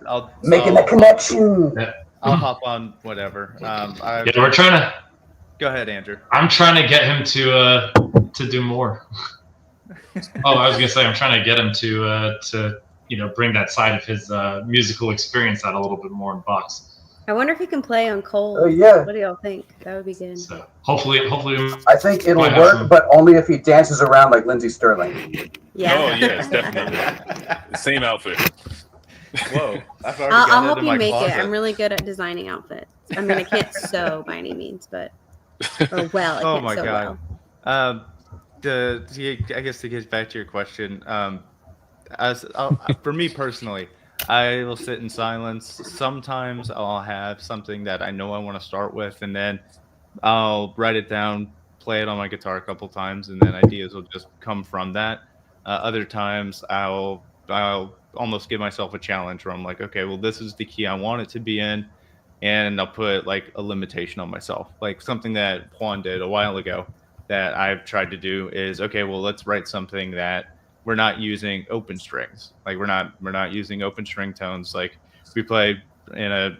I'll making the connection. I'll hop on whatever. Yeah, we're trying to. Go ahead, Andrew. I'm trying to get him to do more. Oh, I was gonna say I'm trying to get him to bring that side of his musical experience out a little bit more in Vox. I wonder if he can play on cold. Oh yeah. What do y'all think? That would be good. So hopefully. I think it'll work, but only if he dances around like Lindsey Sterling. Yeah. Oh yes, definitely. Same outfit. Whoa! I'll help you make it. I'm really good at designing outfits. I mean, I can't sew by any means, but I can't sew god. well. I guess to get back to your question, for me personally, I will sit in silence. Sometimes I'll have something that I know I want to start with, and then I'll write it down, play it on my guitar a couple times, and then ideas will just come from that. Other times I'll almost give myself a challenge where I'm like, okay, well, this is the key I want it to be in, and I'll put like a limitation on myself, like something that Juan did a while ago that I've tried to do is, okay, well, let's write something that we're not using open strings. Like we're not using open string tones. Like we play on a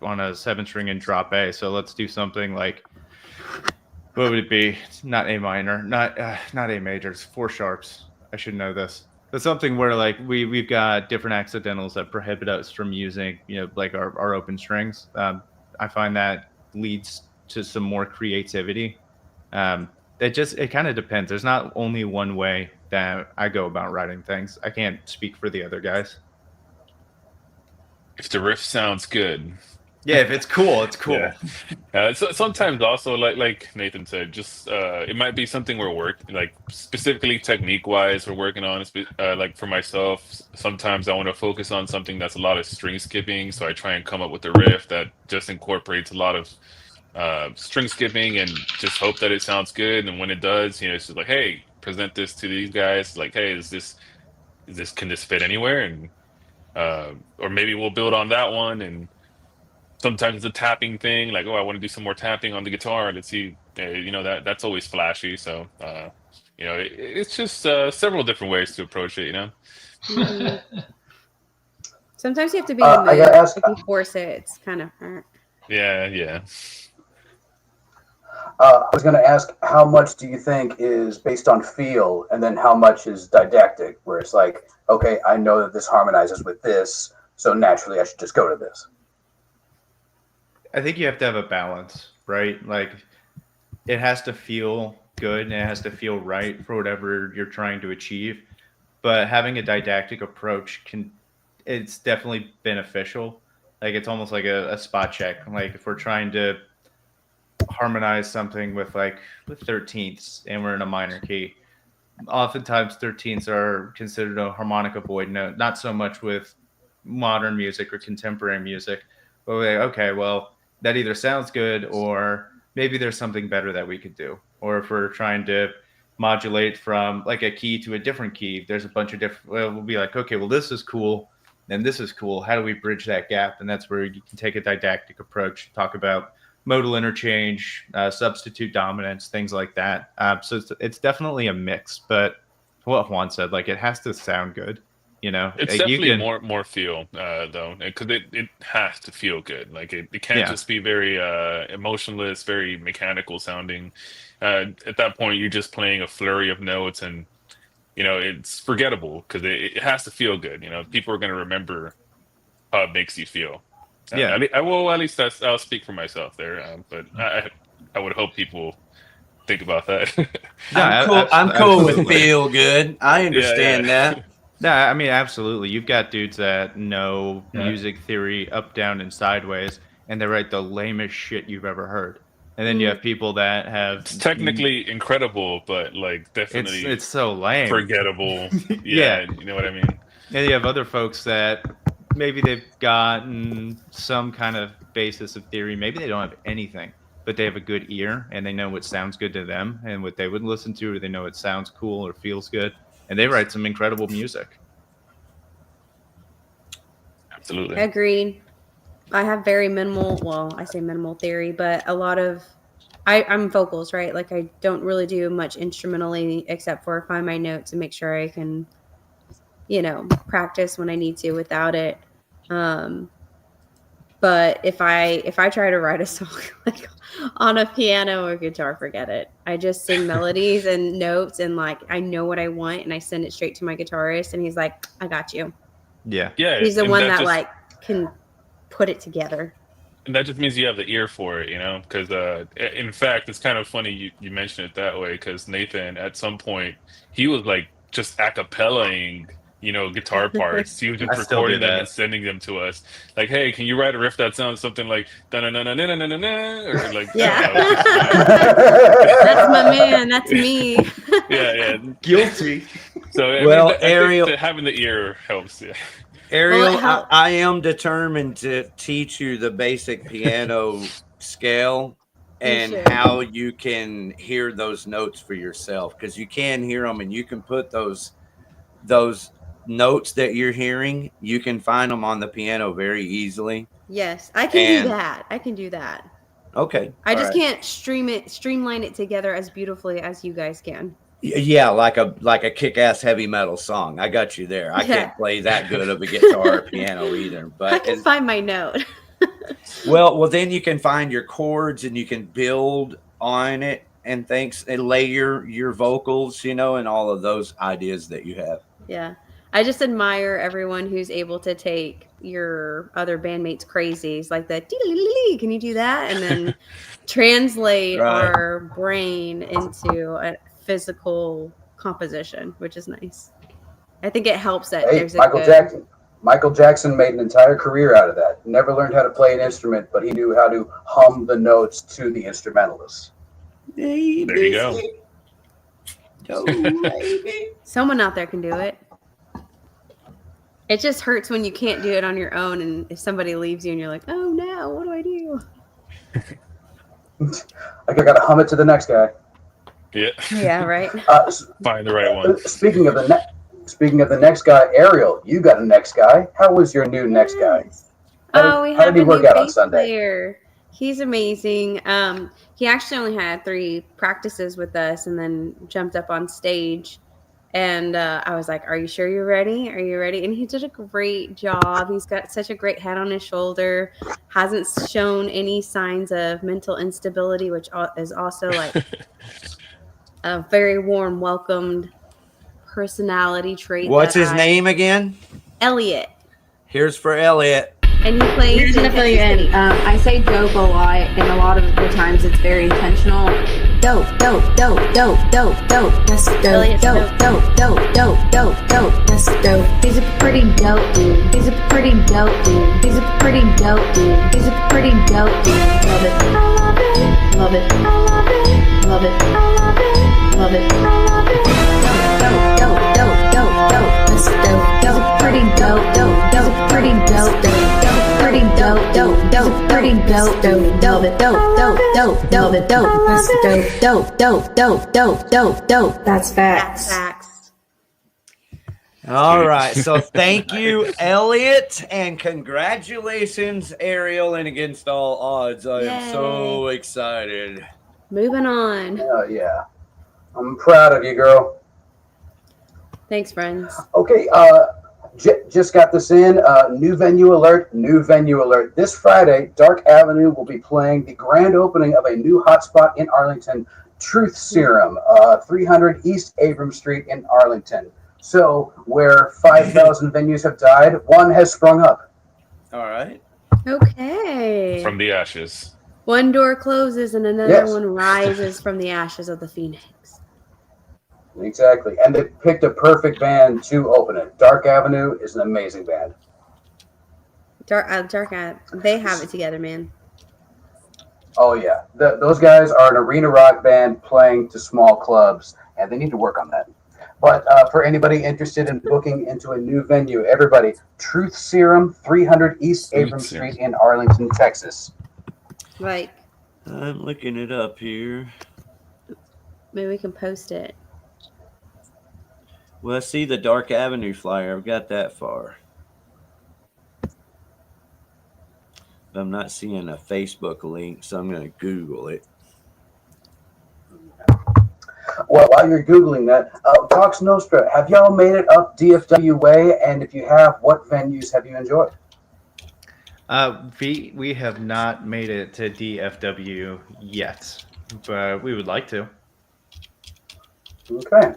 7-string in drop A. So let's do something like, what would it be? It's not A minor, not A major. It's 4 sharps. I should know this. But something where like we've got different accidentals that prohibit us from using like our open strings. I find that leads to some more creativity. It kind of depends. There's not only one way that I go about writing things. I can't speak for the other guys. If the riff sounds good. Yeah, if it's cool, it's cool. Yeah. So sometimes also, like Nathan said, just it might be something like specifically technique wise we're working on. Like for myself, sometimes I want to focus on something that's a lot of string skipping, so I try and come up with a riff that just incorporates a lot of string skipping and just hope that it sounds good. And when it does, it's just like, hey, present this to these guys. Like, hey, can this fit anywhere? And or maybe we'll build on that one. And sometimes it's a tapping thing, like, oh, I want to do some more tapping on the guitar. Let's see, that's always flashy. So, it's just several different ways to approach it. Mm-hmm. Sometimes you have to be in the mood. If you force it, it's kind of hard. Yeah. I was going to ask, how much do you think is based on feel, and then how much is didactic, where it's like, okay, I know that this harmonizes with this, so naturally I should just go to this? I think you have to have a balance, right? Like, it has to feel good and it has to feel right for whatever you're trying to achieve. But having a didactic approach it's definitely beneficial. Like, it's almost like a spot check. Like, if we're trying to harmonize something with 13ths and we're in a minor key, oftentimes 13ths are considered a harmonic avoid note, not so much with modern music or contemporary music, but we're like, okay, well, that either sounds good or maybe there's something better that we could do. Or if we're trying to modulate from like a key to a different key, there's a bunch of different, we'll be like, okay, well, this is cool and this is cool. How do we bridge that gap? And that's where you can take a didactic approach, talk about modal interchange, substitute dominance, things like that. So it's definitely a mix, but what Juan said, like, it has to sound good. It's definitely more feel though, because it has to feel good. Like it can't just be very emotionless, very mechanical sounding. At that point, you're just playing a flurry of notes, and it's forgettable because it has to feel good. People are going to remember how it makes you feel. At least I'll speak for myself there. But I would hope people think about that. I'm cool with feel good. I understand that. No, I mean, absolutely. You've got dudes that know music theory up, down, and sideways, and they write the lamest shit you've ever heard. And then you have people that have... It's technically incredible, but, like, definitely... It's so lame. Forgettable. Yeah, you know what I mean? And you have other folks that maybe they've gotten some kind of basis of theory. Maybe they don't have anything. but they have a good ear and they know what sounds good to them and what they would listen to, or they know it sounds cool or feels good. And they write some incredible music. Absolutely. Agreed. I have very minimal, well, I say minimal theory, but a lot of, I'm vocals, right? Like I don't really do much instrumentally except for find my notes and make sure I can, you know, practice when I need to without it. But if I try to write a song like on a piano or guitar, forget it. I just sing melodies and notes and like I know what I want and I send it straight to my guitarist and he's like, I got you. Yeah. Yeah. He's the and one that just, like can put it together. And that just means you have the ear for it, you know? Because in fact, it's kind of funny you mention it that way, because Nathan, at some point, he was like just a cappella-ing, you know, guitar parts. He was just recording them and sending them to us. Like, hey, can you write a riff that sounds something like da-na-na-na-na-na-na-na, or like, yeah. That's my man. That's me. yeah. Guilty. So, Well, I think Ariel, that having the ear helps, yeah. Ariel, I am determined to teach you the basic piano scale and how you can hear those notes for yourself, because you can hear them and you can put those notes that you're hearing, you can find them on the piano very easily. Yes, I can do that. I can do that. Okay. I just can't streamline it together as beautifully as you guys can. Yeah, like a kick-ass heavy metal song. I got you there. I can't play that good of a guitar or piano either, but I can find my note. well, then you can find your chords and you can build on it and things and layer your vocals, you know, and all of those ideas that you have. Yeah. I just admire everyone who's able to take your other bandmates crazy. It's like that, can you do that? And then translate our brain into a physical composition, which is nice. I think it helps that there's a Michael Jackson made an entire career out of that. Never learned how to play an instrument, but he knew how to hum the notes to the instrumentalists. There you go. Someone out there can do it. It just hurts when you can't do it on your own, and if somebody leaves you and you're like, oh no, what do I do? Like I gotta hum it to the next guy. Yeah. Yeah, right. Find the right one. Speaking of the next guy, Ariel, you got a next guy. How was your new next guy? How did he work out on Sunday? Player. He's amazing. He actually only had 3 practices with us and then jumped up on stage. And I was like, are you sure you're ready? Are you ready? And he did a great job. He's got such a great head on his shoulder. Hasn't shown any signs of mental instability, which is also like a very warm, welcomed personality trait. What's his name again? Elliot. Here's for Elliot. And he plays. Here's gonna fill you in. I say dope a lot, and a lot of the times it's very intentional. Dope, dope, dope, dope, dope, dope. That's dope, dope, dope, dope, dope, dope, dope. That's dope. He's a pretty dope dude. He's a pretty dope dude. He's a pretty dope dude. He's a pretty dope dude. Love it. I love it. Love it. I love it. Love it. I love it. Love it. Dope, dope, dope, dope, dope. That's dope. He's a pretty dope, dope, dope, pretty dope, dope. Pretty dope, dope, dope, pretty dope, dope, dope, dope, dope, dope, dope, that's dope, dope, dope, dope, dope, dope. That's facts. All right. So thank you, Elliot, and congratulations, Ariel, and against all odds. I am so excited. Moving on. Oh, yeah. I'm proud of you, girl. Thanks, friends. Okay, just got this in. New venue alert, new venue alert. This Friday, Dark Avenue will be playing the grand opening of a new hotspot in Arlington, Truth Serum, 300 East Abrams Street in Arlington. So, where 5,000 venues have died, one has sprung up. All right. Okay. From the ashes. One door closes and another one rises from the ashes of the phoenix. Exactly. And they picked a perfect band to open it. Dark Avenue is an amazing band. They have it together, man. Oh, yeah. Those guys are an arena rock band playing to small clubs, and they need to work on that. But for anybody interested in booking into a new venue, everybody, Truth Serum, 300 East Abrams Street in Arlington, Texas. Like, I'm looking it up here. Maybe we can post it. Well, I see the Dark Avenue flyer. I've got that far. But I'm not seeing a Facebook link, so I'm going to Google it. Well, while you're Googling that, Vox Nostra, have y'all made it up DFW way? And if you have, what venues have you enjoyed? We have not made it to DFW yet, but we would like to. Okay.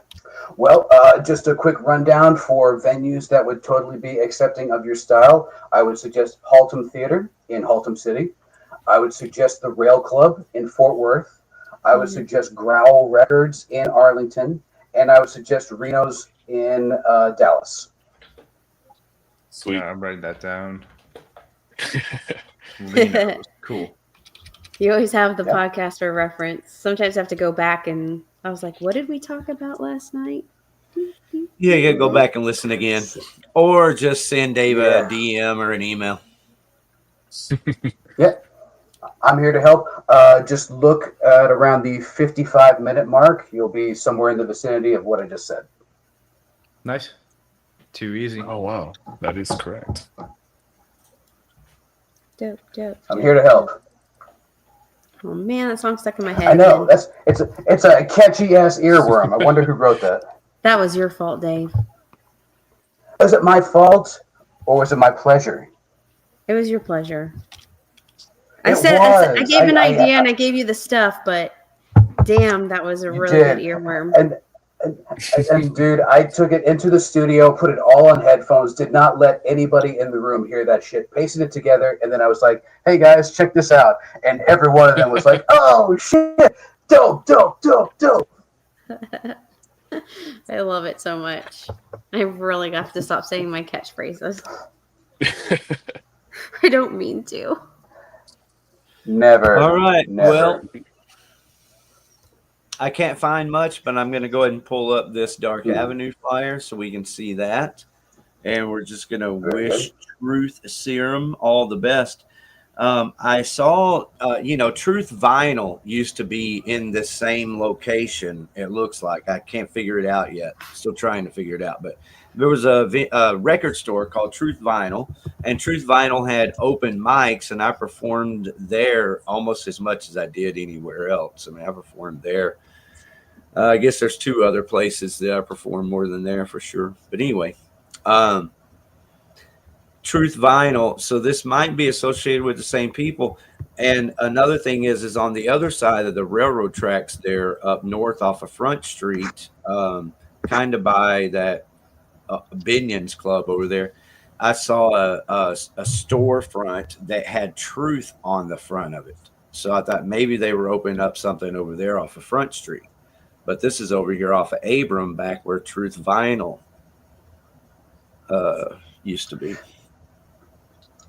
Well, just a quick rundown for venues that would totally be accepting of your style. I would suggest Haltom Theater in Haltom City. I would suggest the Rail Club in Fort Worth. I would suggest Growl Records in Arlington. And I would suggest Reno's in Dallas. Sweet. Yeah, I'm writing that down. Reno's. Cool. You always have the podcast for reference. Sometimes I have to go back and I was like, what did we talk about last night? Yeah, you gotta go back and listen again. Or just send Dave a DM or an email. Yeah. I'm here to help. Just look at around the 55-minute mark. You'll be somewhere in the vicinity of what I just said. Nice. Too easy. Oh, wow. That is correct. Dope, dope. I'm here to help. Oh man, that song's stuck in my head. I know. It's a catchy ass earworm. I wonder who wrote that. That was your fault, Dave. Was it my fault or was it my pleasure? It was your pleasure. I gave an idea and I gave you the stuff, but damn, that was a really good earworm. And dude, I took it into the studio, put it all on headphones, did not let anybody in the room hear that shit, pasted it together, and then I was like, hey guys, check this out. And every one of them was like, oh shit, dope, dope, dope, dope. I love it so much. I really have to stop saying my catchphrases. I don't mean to. Never. All right. Never. Well, I can't find much, but I'm going to go ahead and pull up this Dark Avenue flyer so we can see that. And we're just going to wish Truth Serum all the best. I saw, Truth Vinyl used to be in the same location. It looks like. I can't figure it out yet. Still trying to figure it out. But there was a record store called Truth Vinyl, and Truth Vinyl had open mics, and I performed there almost as much as I did anywhere else. I mean, I performed there. I guess there's two other places that I perform more than there for sure. But anyway, Truth Vinyl. So this might be associated with the same people. And another thing is on the other side of the railroad tracks there up north off of Front Street, kind of by that Binion's Club over there, I saw a storefront that had Truth on the front of it. So I thought maybe they were opening up something over there off of Front Street. But this is over here off of Abram, back where Truth Vinyl used to be.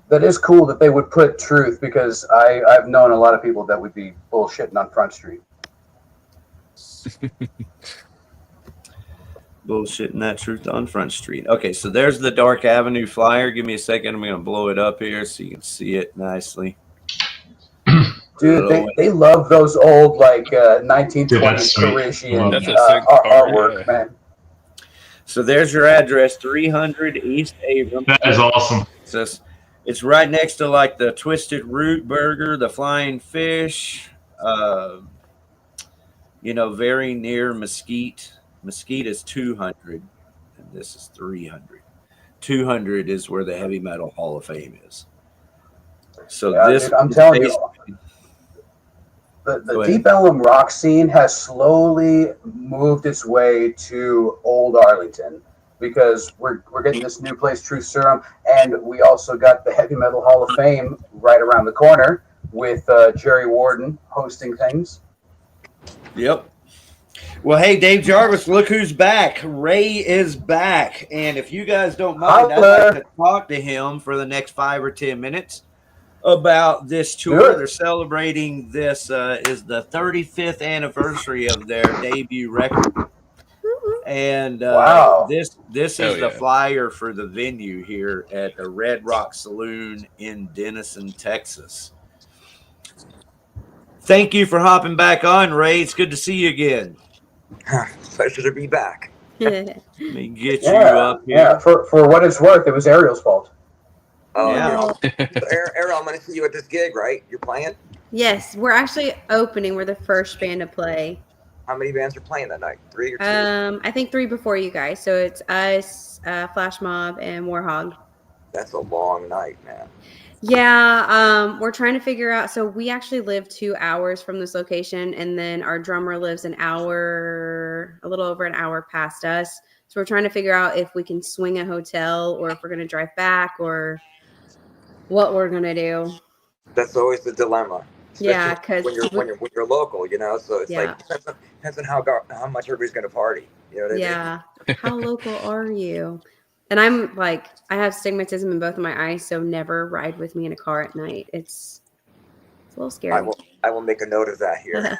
That is cool that they would put Truth, because I've known a lot of people that would be bullshitting on Front Street. Bullshitting that Truth on Front Street. Okay, so there's the Dark Avenue flyer. Give me a second. I'm going to blow it up here so you can see it nicely. Dude, they love those old, 1920s Parisian artwork, man. So there's your address, 300 East Abram. That is awesome. It's right next to, the Twisted Root Burger, the Flying Fish, very near Mesquite. Mesquite is 200, and this is 300. 200 is where the Heavy Metal Hall of Fame is. So dude, I'm telling you, the Deep Ellum rock scene has slowly moved its way to Old Arlington, because we're getting this new place, Truth Serum, and we also got the Heavy Metal Hall of Fame right around the corner with Jerry Warden hosting things. Yep. Well, hey, Dave Jarvis, look who's back. Ray is back. And if you guys don't mind, I'd like to talk to him for the next 5 or 10 minutes about this tour. They're celebrating this is the 35th anniversary of their debut record. And this is the flyer for the venue here at the Red Rock Saloon in Denison, Texas. thank you for hopping back on, Ray. It's good to see you again. Pleasure to be back. Let me get you up here. Yeah, for what it's worth, it was Ariel's fault. Oh, Yeah. Ariel, I'm going to see you at this gig, right? You're playing? Yes, we're actually opening. We're the first band to play. How many bands are playing that night? 3 or 2? I think 3 before you guys. So it's us, Flash Mob, and Warhog. That's a long night, man. Yeah, we're trying to figure out. So we actually live 2 hours from this location, and then our drummer lives a little over an hour past us. So we're trying to figure out if we can swing a hotel, or if we're going to drive back, or what we're going to do. That's always the dilemma. Yeah, because when you're local, you know, so it's like depends on how much everybody's going to party. You know what I mean? Yeah. How local are you? And I'm like, I have stigmatism in both of my eyes, so never ride with me in a car at night. It's a little scary. I will make a note of that here.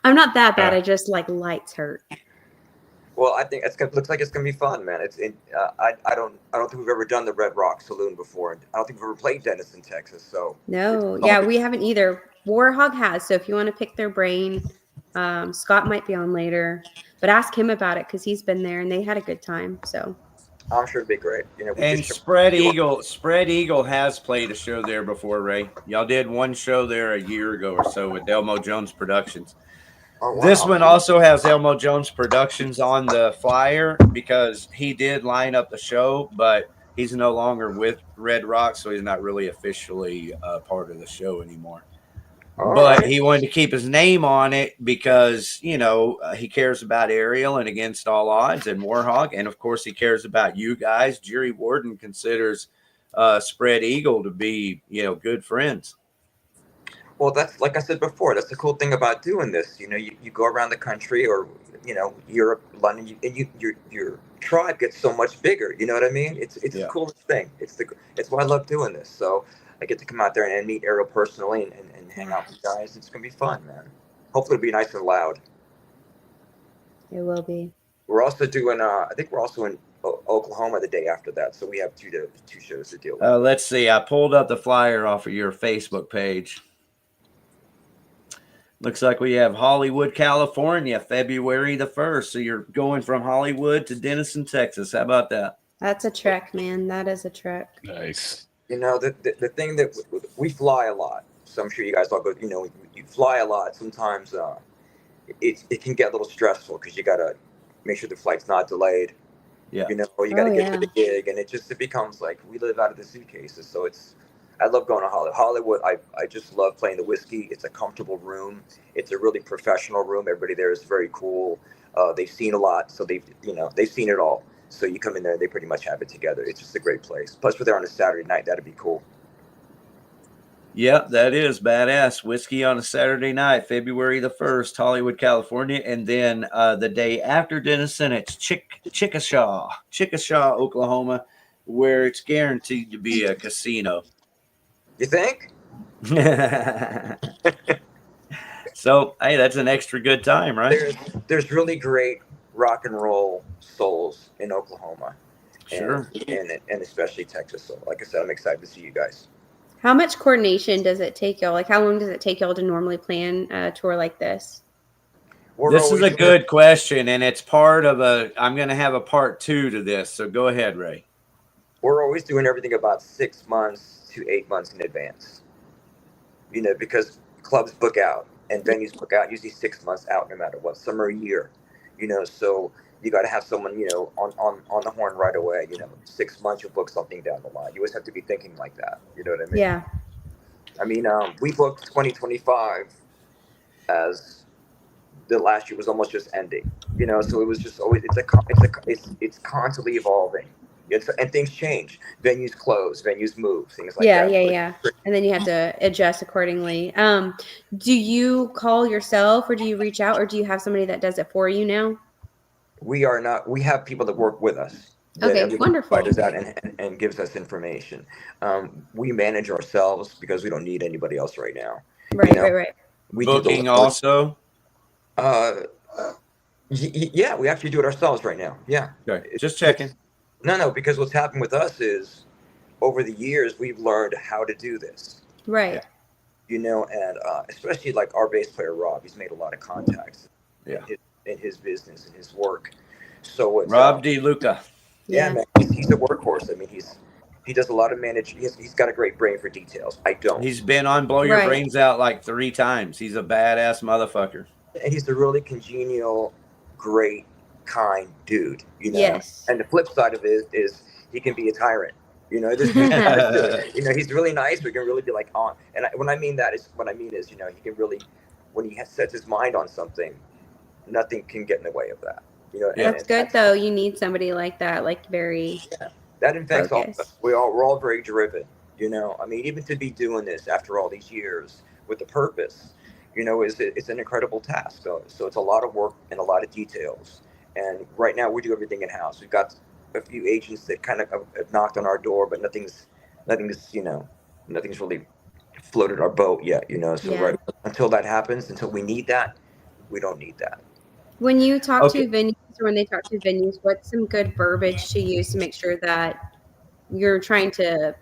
I'm not that bad. I just like lights hurt. Well, I think looks like it's gonna be fun, man. I don't think we've ever done the Red Rock Saloon before. I don't think we've ever played Denison, Texas. So no, yeah, we haven't either. Warhog has. So if you want to pick their brain, Scott might be on later, but ask him about it because he's been there and they had a good time. So I'm sure it'd be great. You know, and Spread Eagle has played a show there before, Ray. Y'all did one show there a year ago or so with Elmo Jones Productions. Oh, wow. This one also has Elmo Jones Productions on the flyer because he did line up the show, but he's no longer with Red Rock, so he's not really officially part of the show anymore. But he wanted to keep his name on it because, you know, he cares about Ariel and Against All Odds and Warhog. And, of course, he cares about you guys. Jerry Warden considers Spread Eagle to be, you know, good friends. Well, that's like I said before. That's the cool thing about doing this. You know, you go around the country, or you know, Europe, London, and your tribe gets so much bigger. You know what I mean? It's the coolest thing. It's why I love doing this. So I get to come out there and meet Ariel personally and hang out with you guys. It's gonna be fun, man. Hopefully, it'll be nice and loud. It will be. We're also doing. I think we're also in Oklahoma the day after that. So we have two shows to deal with. Let's see. I pulled up the flyer off of your Facebook page. Looks like we have Hollywood, California, February the 1st. So you're going from Hollywood to Denison, Texas. How about that? That's a trek, man. That is a trek. Nice. You know, the thing that we fly a lot. So I'm sure you guys all go, you know, you fly a lot. Sometimes it can get a little stressful because you got to make sure the flight's not delayed. Yeah. You know, or you got to get to the gig. And it becomes like we live out of the suitcases. So I love going to Hollywood. I just love playing the whiskey. It's a comfortable room. It's a really professional room. Everybody there is very cool. They've seen a lot, so they've seen it all. So you come in there, they pretty much have it together. It's just a great place. Plus, we're there on a Saturday night. That'd be cool. Yep, that is badass. Whiskey on a Saturday night, February the 1st, Hollywood, California. And then the day after Denison, it's Chickasha, Oklahoma, where it's guaranteed to be a casino. You think? So, hey, that's an extra good time, right? There's really great rock and roll souls in Oklahoma. Sure. And especially Texas. So, like I said, I'm excited to see you guys. How much coordination does it take y'all? Like, how long does it take y'all to normally plan a tour like this? This is a good question, and it's part of I'm going to have a part 2 to this. So go ahead, Ray. We're always doing everything about 6 months to 8 months in advance, you know, because clubs book out and venues book out usually 6 months out, no matter what, some are a year, you know, so you got to have someone, you know, on the horn right away. You know, 6 months you'll book something down the line. You always have to be thinking like that. You know what I mean? Yeah. I mean, we booked 2025 as the last year was almost just ending, you know, so it was just always it's constantly evolving. And things change. Venues close, venues move, things like that. Yeah. And then you have to adjust accordingly. Do you call yourself, or do you reach out, or do you have somebody that does it for you now? We have people that work with us. Okay, wonderful. Us out and gives us information. We manage ourselves because we don't need anybody else right now. Right, you know? Right. We booking also? Yeah, we actually do it ourselves right now. Yeah. Okay. Just checking. No, because what's happened with us is over the years, we've learned how to do this. Right. you know, and especially like our bass player Rob, he's made a lot of contacts in his business and his work. So it's, Rob D. Luca. Yeah, man, he's a workhorse. I mean, he does a lot of he's got a great brain for details. I don't. He's been on Blow Your Brains Out like 3 times. He's a badass motherfucker. And he's a really congenial, great, kind dude, you know. Yes. And the flip side of it is he can be a tyrant. You know, you know, he's really nice, but he can really be like on. And what I mean is, you know, he can really, when he sets his mind on something, nothing can get in the way of that. You know, That's good though. You need somebody like that, like very. That infects all. We're all very driven. You know, I mean, even to be doing this after all these years with a purpose, you know, it's an incredible task. So it's a lot of work and a lot of details. And right now we do everything in house. We've got a few agents that kind of have knocked on our door, but nothing's really floated our boat yet. You know, so right until that happens, until we need that, we don't need that. When you talk to venues or when they talk to venues, what's some good verbiage to use to make sure that you're trying to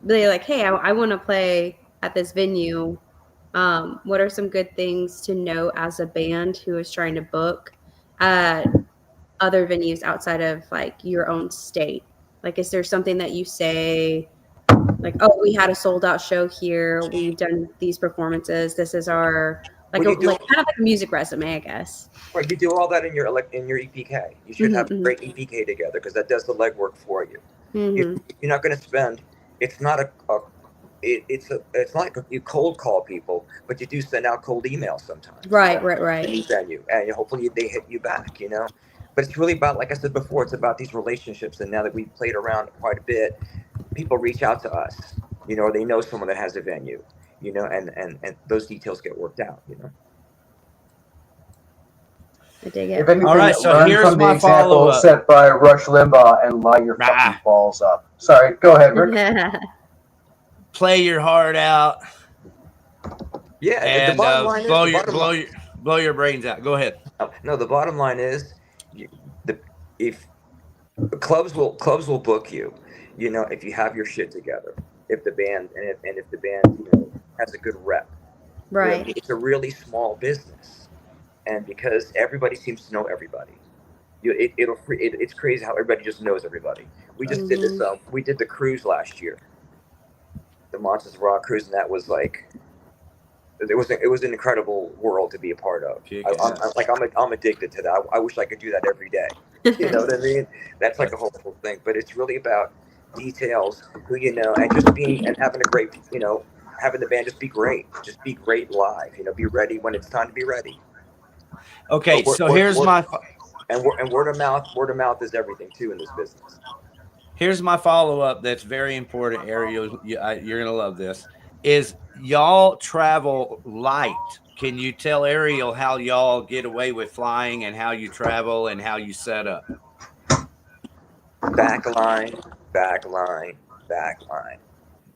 be like, hey, I want to play at this venue. What are some good things to know as a band who is trying to book other venues outside of like your own state? Like, is there something that you say like, oh, we had a sold out show here. We've done these performances. This is our kind of like a music resume, I guess. Right, you do all that in your EPK. You should have a great EPK together because that does the legwork for you. You're not going to spend. It's not it's not like you cold call people, but you do send out cold emails sometimes. Right. Venue, and hopefully they hit you back. You know, but it's really about, like I said before, it's about these relationships. And now that we've played around quite a bit, people reach out to us. You know, or they know someone that has a venue. You know, and those details get worked out, you know. I dig it. If anything, all right, so learn here's from the my example follow-up. set by Rush Limbaugh and lie your fucking balls up. Sorry, go ahead, Rick. Play your heart out. Yeah, and the bottom line blow your brains out. Go ahead. No, the bottom line is, if clubs will book you, you know, if you have your shit together. If the band if the band, you know, has a good rep, right? You know, it's a really small business, and because everybody seems to know everybody, it's crazy how everybody just knows everybody. We just did this. We did the cruise last year, the Monsters of Rock cruise, and that was like, it was an incredible world to be a part of. I'm addicted to that. I wish I could do that every day. You know what I mean? That's like a whole thing. But it's really about details, who you know, and just being and having a great, you know, having the band just be great live. You know, be ready when it's time to be ready. Okay, so here's my and word of mouth is everything too in this business. Here's my follow-up that's very important, Ariel. You're gonna love this. Is y'all travel light? Can you tell Ariel how y'all get away with flying and how you travel and how you set up? Backline.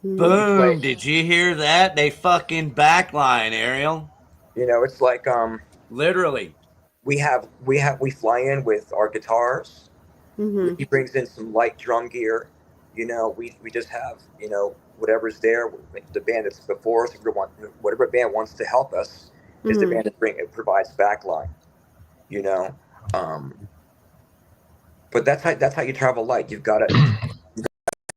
Boom! Did you hear that? They fucking backline, Ariel. You know, it's like literally. We fly in with our guitars. He brings in some light drum gear. You know, we just have, you know, whatever's there. The band that's before us, whatever band wants to help us, is the band that provides backline. You know, but that's how you travel light. You've got to.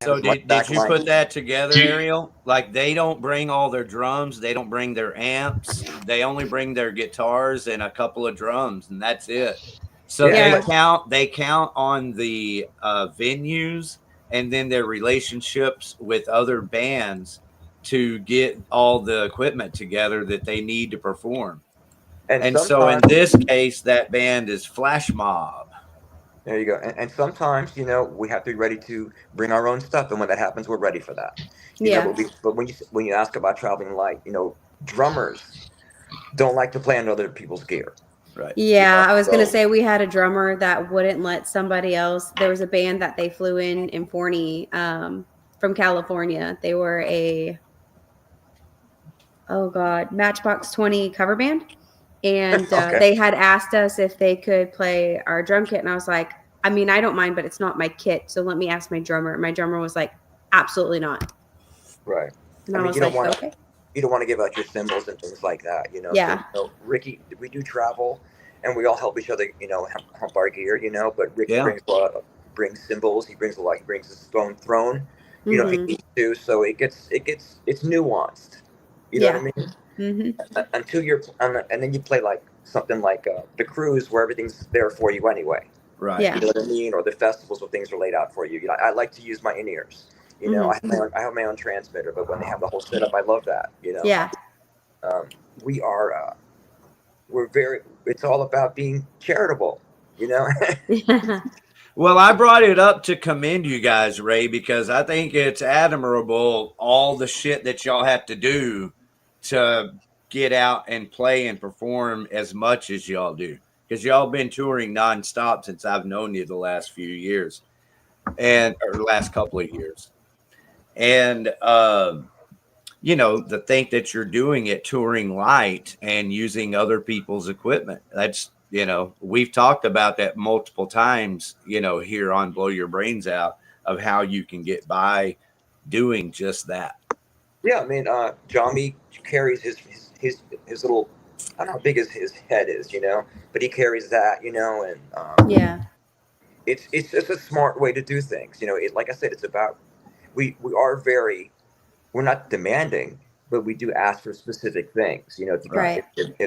So did you put that together, Ariel? Like, they don't bring all their drums, they don't bring their amps, they only bring their guitars and a couple of drums, and that's it. So they count on the venues and then their relationships with other bands to get all the equipment together that they need to perform. And so in this case, that band is Flash Mob. There you go. And sometimes, you know, we have to be ready to bring our own stuff. And when that happens, we're ready for that. You know, but when you ask about traveling light, you know, drummers don't like to play on other people's gear. Right. Yeah, I was going to say we had a drummer that wouldn't let somebody else. There was a band that they flew in Forney from California. They were Matchbox 20 cover band. And they had asked us if they could play our drum kit. And I was like, I mean, I don't mind, but it's not my kit. So let me ask my drummer. My drummer was like, absolutely not. Right. And I was like, okay. you don't want to give out your symbols and things like that, you know. Yeah. So, Ricky, we do travel, and we all help each other, you know, help our gear, you know. But Ricky brings symbols. He brings he brings his stone throne, you know, if he needs to. So it's nuanced, you know what I mean? Until you're, and then you play like something like the cruise, where everything's there for you anyway. Right. Yeah. You know what I mean? Or the festivals where things are laid out for you. You know, I like to use my in-ears. You know, I have my own transmitter, but when they have the whole setup, I love that. You know. Yeah. We are. It's all about being charitable. You know. Well, I brought it up to commend you guys, Ray, because I think it's admirable all the shit that y'all have to do to get out and play and perform as much as y'all do. Because y'all been touring nonstop since I've known you the last few years, or last couple of years. And, you know, to think that you're doing it touring light and using other people's equipment, that's, you know, we've talked about that multiple times, you know, here on Blow Your Brains Out, of how you can get by doing just that. Yeah, I mean, Johnny carries his little, I don't know how big his head is, you know, but he carries that, you know, and yeah, it's just a smart way to do things, you know. Like I said, it's about we're not demanding, but we do ask for specific things, you know. If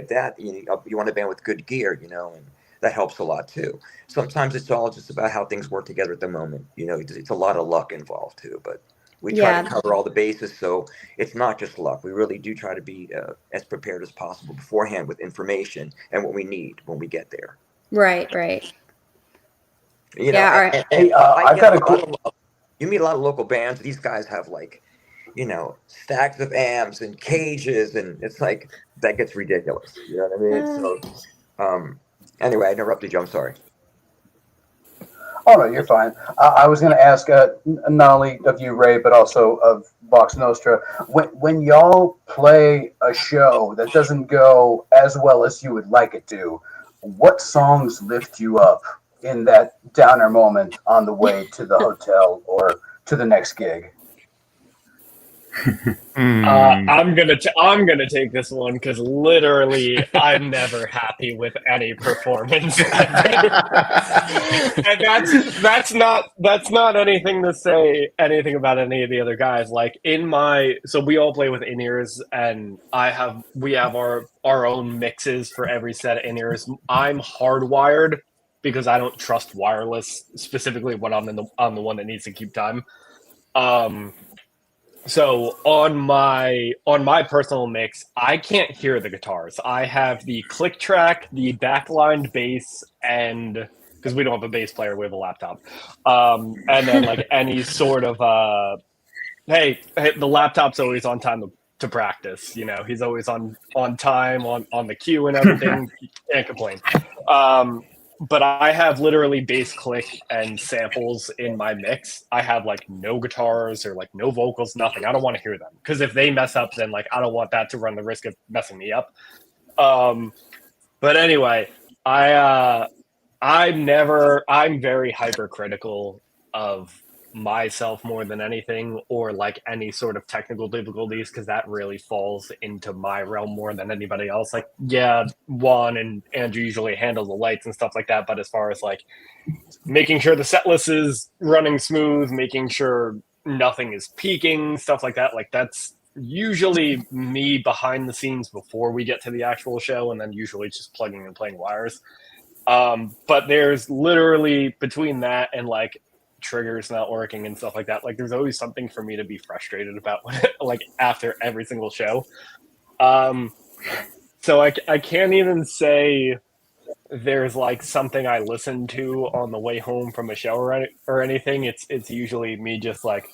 that you want a band with good gear, you know, and that helps a lot too. Sometimes it's all just about how things work together at the moment, you know. It's a lot of luck involved too, but we try to cover all the bases, so it's not just luck. We really do try to be as prepared as possible beforehand with information and what we need when we get there. Right. You know, right. I've got a you meet a lot of local bands. These guys have, like, you know, stacks of amps and cages, and it's like that gets ridiculous. You know what I mean? So, anyway, I interrupted you. I'm sorry. Oh no, you're fine. I was going to ask not only of you, Ray, but also of Vox Nostra. When y'all play a show that doesn't go as well as you would like it to, what songs lift you up in that downer moment on the way to the hotel or to the next gig? I'm gonna take this one because literally I'm never happy with any performance, and that's not anything to say anything about any of the other guys. Like so we all play with in-ears, and we have our own mixes for every set of in-ears. I'm hardwired because I don't trust wireless, specifically when I'm on the one that needs to keep time. So on my personal mix, I can't hear the guitars. I have the click track, the backlined bass, and because we don't have a bass player, we have a laptop. And then like any sort of hey, the laptop's always on time to practice. You know, he's always on time, on the cue and everything. Can't complain. But I have literally bass, click, and samples in my mix. I have like no guitars or like no vocals, nothing. I don't want to hear them because if they mess up, then like I don't want that to run the risk of messing me up. But anyway, I'm very hypercritical of myself more than anything, or like any sort of technical difficulties, because that really falls into my realm more than anybody else. Like, yeah, Juan and Andrew usually handle the lights and stuff like that, but as far as like making sure the set list is running smooth, making sure nothing is peaking, stuff like that, like that's usually me behind the scenes before we get to the actual show, and then usually just plugging and playing wires. But there's literally between that and like triggers not working and stuff like that, like there's always something for me to be frustrated about like after every single show. So I can't even say there's like something I listen to on the way home from a show or anything. It's usually me just like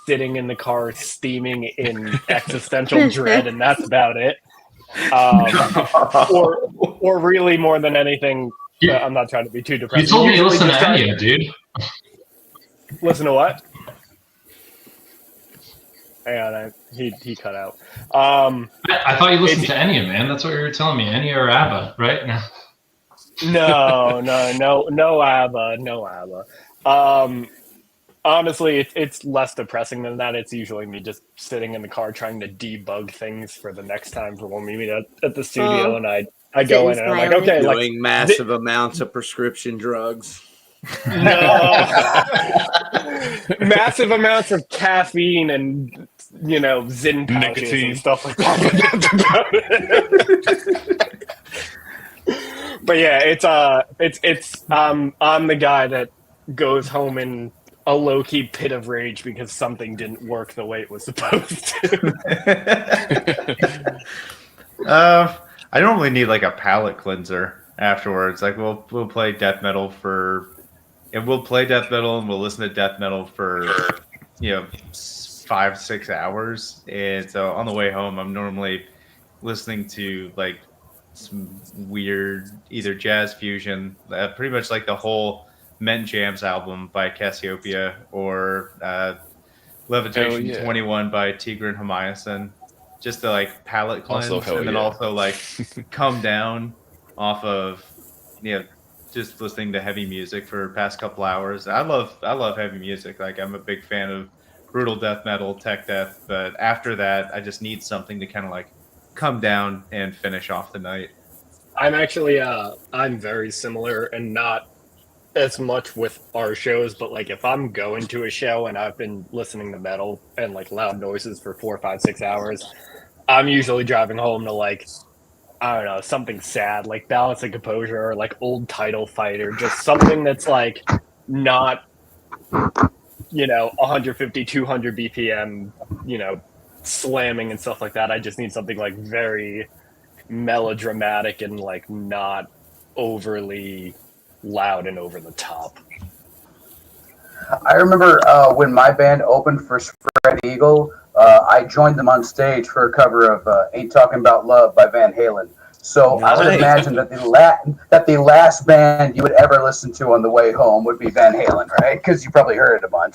sitting in the car steaming in existential dread, and that's about it. Or really more than anything, I'm not trying to be too depressing. You told me to listen to Enya, dude. Listen to what? Hang on, he cut out. I thought you listened to Enya, man. That's what you were telling me. Enya or ABBA, right? No ABBA, no ABBA. Honestly, it's less depressing than that. It's usually me just sitting in the car trying to debug things for the next time for when we meet at the studio, and I go in and I'm like, okay, doing massive amounts of prescription drugs. No, massive amounts of caffeine and Zyn pouches and stuff like that. But yeah, it's I'm the guy that goes home in a low-key pit of rage because something didn't work the way it was supposed to. I normally need like a palate cleanser afterwards. Like we'll play death metal and we'll play death metal and we'll listen to death metal for 5-6 hours. And so on the way home, I'm normally listening to like some weird either jazz fusion, pretty much like the whole Men Jams album by Cassiopeia or Levitation 21 by Tigran Hamayasin, just to like palate cleanse and then also like come down off of just listening to heavy music for the past couple hours. I love heavy music. Like I'm a big fan of brutal death metal, tech death, but after that I just need something to kind of like come down and finish off the night. I'm actually I'm very similar and not as much with our shows, but like if I'm going to a show and I've been listening to metal and like loud noises for 4, 5, 6 hours, I'm usually driving home to like, I don't know, something sad like Balance and Composure or like Old Title Fight or just something that's like not 150, 200 BPM, slamming and stuff like that. I just need something like very melodramatic and like not overly loud and over the top. I remember when my band opened for Spread Eagle, I joined them on stage for a cover of Ain't Talking About Love by Van Halen. So I would imagine that the last band you would ever listen to on the way home would be Van Halen, right? Because you probably heard it a bunch.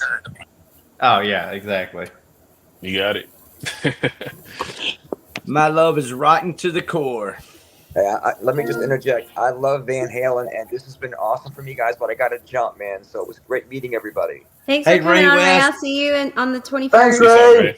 Oh, yeah, exactly. You got it. My love is rotten to the core. Let me just interject. I love Van Halen, and this has been awesome for me, guys, but I got to jump, man. So it was great meeting everybody. Thanks for coming on, Ray. I'll see you on the 21st. Thanks, Ray.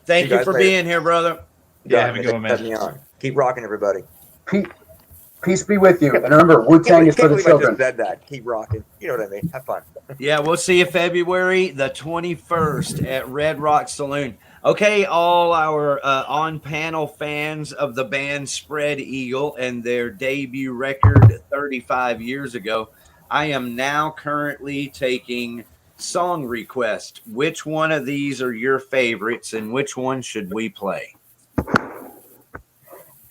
Thank you for being here, brother. Yeah, have a good one, man. Keep rocking, everybody. Peace be with you. And remember, Wu-Tang is for the children. I just said that. Keep rocking. You know what I mean? Have fun. Yeah, we'll see you February the 21st at Red Rock Saloon. Okay, all our on-panel fans of the band Spread Eagle and their debut record 35 years ago, I am now currently taking song requests. Which one of these are your favorites, and which one should we play?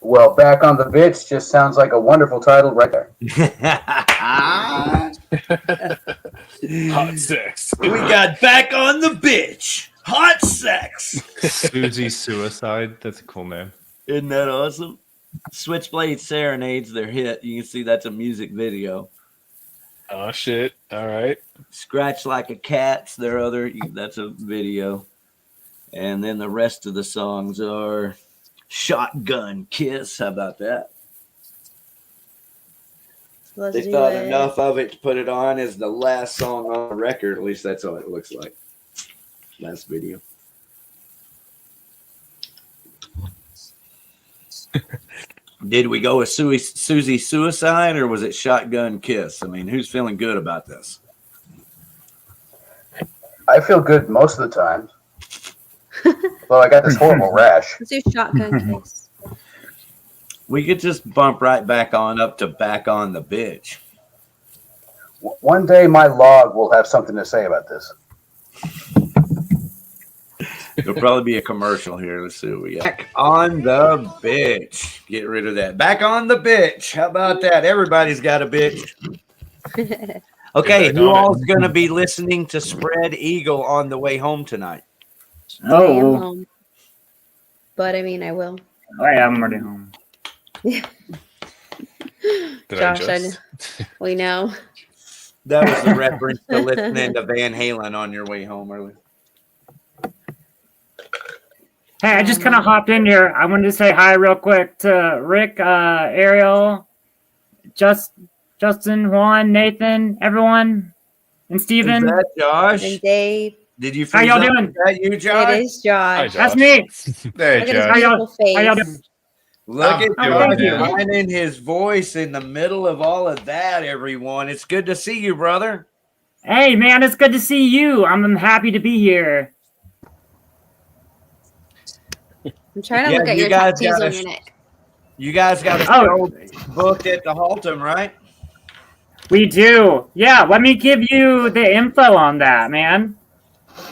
Well, Back on the Bitch just sounds like a wonderful title right there. Hot sex. We got Back on the Bitch. Hot sex. Susie Suicide. That's a cool name. Isn't that awesome? Switchblade Serenades, their hit. You can see that's a music video. Oh, shit. All right. Scratch Like a Cat's their other. That's a video. And then the rest of the songs are Shotgun Kiss. How about that? They thought enough of it to put it on as the last song on the record. At least that's how it looks like. Last video. Did we go with Susie Suicide or was it Shotgun Kiss? I mean, who's feeling good about this? I feel good most of the time. Well, I got this horrible rash. Let's do Shotgun Kiss. We could just bump right back on up to Back on the Bitch. One day my log will have something to say about this. There'll probably be a commercial here. Let's see what we got. Back on the Bitch. Get rid of that. Back on the Bitch. How about that? Everybody's got a bitch. Okay, who all is going to be listening to Spread Eagle on the way home tonight? I am home. But I mean, I will. I am already home. Josh, we know. That was a reference to listening to Van Halen on your way home earlier. Hey, I just kind of hopped in here. I wanted to say hi real quick to Rick, Ariel, Justin, Juan, Nathan, everyone. and Steven. Is that Josh? And Dave. Did you How freeze y'all up? doing? Is that you, Josh? It is Josh. That's me. Hey, Look at his Josh. beautiful face. How y'all doing? Look at doing Josh good. finding his voice in the middle of all of that, everyone. It's good to see you, brother. Hey, man, it's good to see you. I'm happy to be here. I'm trying to Yeah, look at you your guys tattoos got on a- your neck. You guys got a Oh. show booked at the Haltom, right? We do. Yeah, let me give you the info on that, man.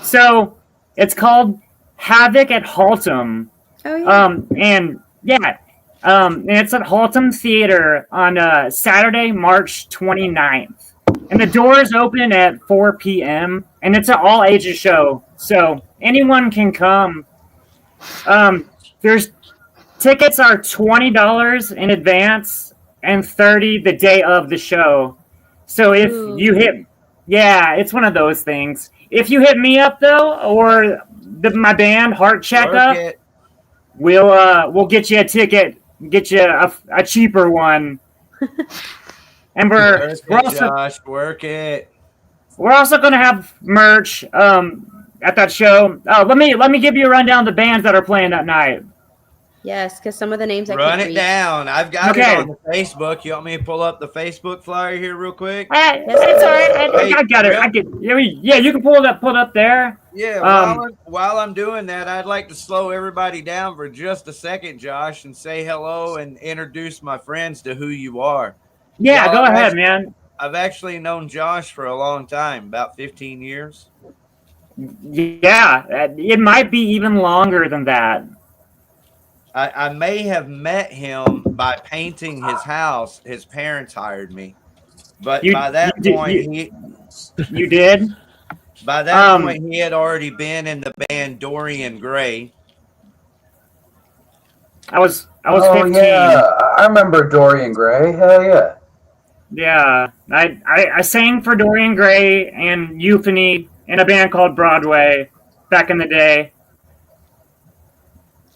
So, it's called Havoc at Haltom. Oh, yeah. And it's at Haltom Theater on Saturday, March 29th. And the doors open at 4 p.m. And it's an all ages show, so anyone can come. There's tickets are $20 in advance and $30 the day of the show. So if you hit, it's one of those things. If you hit me up though, or my band Heart Checkup, we'll get you a ticket, get you a cheaper one. And we're also Josh, work it. We're also going to have merch at that show. Let me give you a rundown of the bands that are playing that night. Yes, because some of the names I Run can't it read. down. I've got Okay. it on the Facebook. You want me to pull up the Facebook flyer here real quick? It's all right. I got it. Yeah, you can pull it up there. Yeah, while I'm doing that, I'd like to slow everybody down for just a second, Josh, and say hello and introduce my friends to who you are. Yeah, Y'all, go ahead, man. I've actually known Josh for a long time, about 15 years. Yeah, it might be even longer than that. I may have met him by painting his house. His parents hired me. But by that point, you did? By that point, he had already been in the band Dorian Gray. I was 15. Yeah, I remember Dorian Gray. Hell yeah. Yeah, I sang for Dorian Gray and Euphony in a band called Broadway back in the day.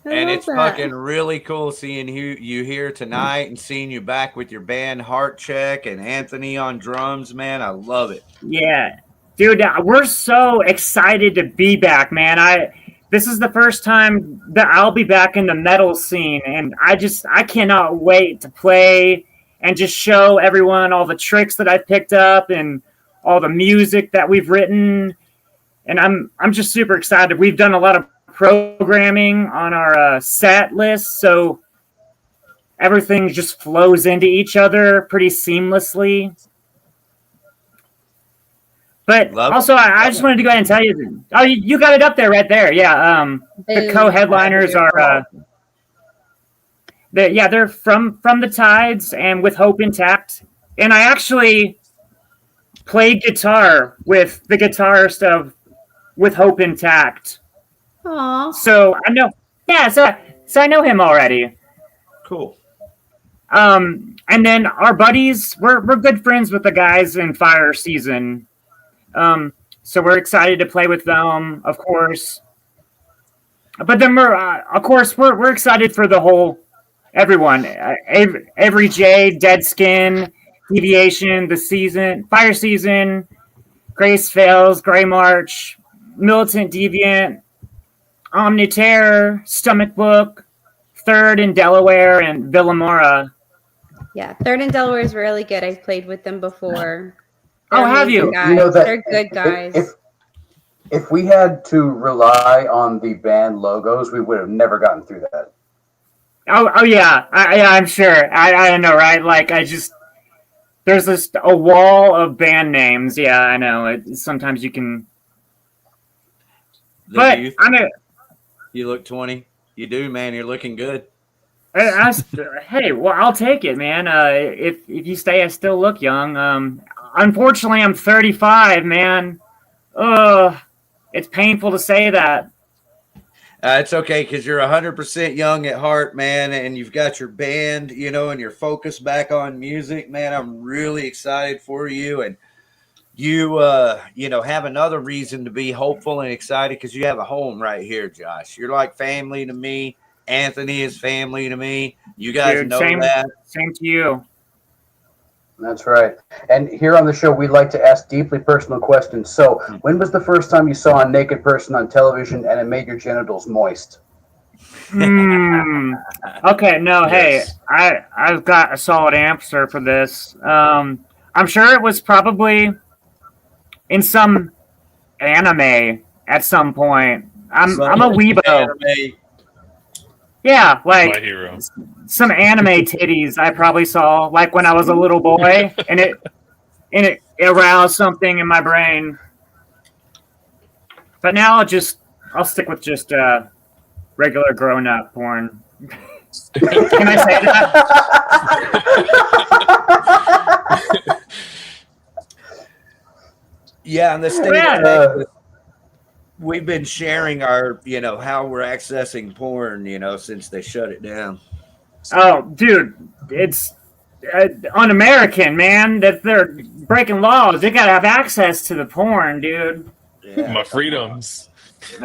And it's fucking really cool seeing you here tonight and seeing you back with your band Heart Check and Anthony on drums, man. I love it. Yeah. Dude, we're so excited to be back, man. This is the first time that I'll be back in the metal scene, and I cannot wait to play and just show everyone all the tricks that I've picked up and all the music that we've written. And I'm just super excited. We've done a lot of programming on our set list, so everything just flows into each other pretty seamlessly. But also, I just wanted to go ahead and tell you. Oh, you got it up there, right there. Yeah. The co-headliners are. They're from the Tides and With Hope Intact, and I actually played guitar with the guitarist of With Hope Intact. Aww. So I know. Yeah. So I know him already. Cool. And then our buddies, we're good friends with the guys in Fire Season. So we're excited to play with them, of course. But then we're excited for the whole everyone. Avery J, Dead Skin, Deviation, the season, Fire Season, Grace Fails, Grey March, Militant Deviant, Omniterror, Stomach Book, Third in Delaware, and Villamora. Yeah, Third in Delaware is really good. I've played with them before. Oh, have you? Guys. You know that They're good guys. If we had to rely on the band logos, we would have never gotten through that. Oh yeah, I'm sure. I know, right? Like there's a wall of band names. Yeah, I know. Sometimes you can. You look 20. You do, man. You're looking good. Hey, well, I'll take it, man. If you stay, I still look young. Unfortunately, I'm 35, man. It's painful to say that. It's okay because you're 100% young at heart, man, and you've got your band, and you're focused back on music, man. I'm really excited for you, and you, have another reason to be hopeful and excited because you have a home right here, Josh. You're like family to me. Anthony is family to me. You guys know that. Same to you. That's right. And here on the show, we like to ask deeply personal questions. So, when was the first time you saw a naked person on television and it made your genitals moist? Okay, no, Yes. hey, I've got a solid answer for this. I'm sure it was probably in some anime at some point. I'm a weebo. Anime. Yeah, My like hero. some anime titties I probably saw like when I was a little boy, and it aroused something in my brain. But now I'll stick with just regular grown up porn. Can I say that? Yeah, in the state Yeah. of Texas, we've been sharing our, how we're accessing porn, since they shut it down. Oh, dude, it's un-American, man. That they're breaking laws. They gotta have access to the porn, dude. Yeah. My freedoms.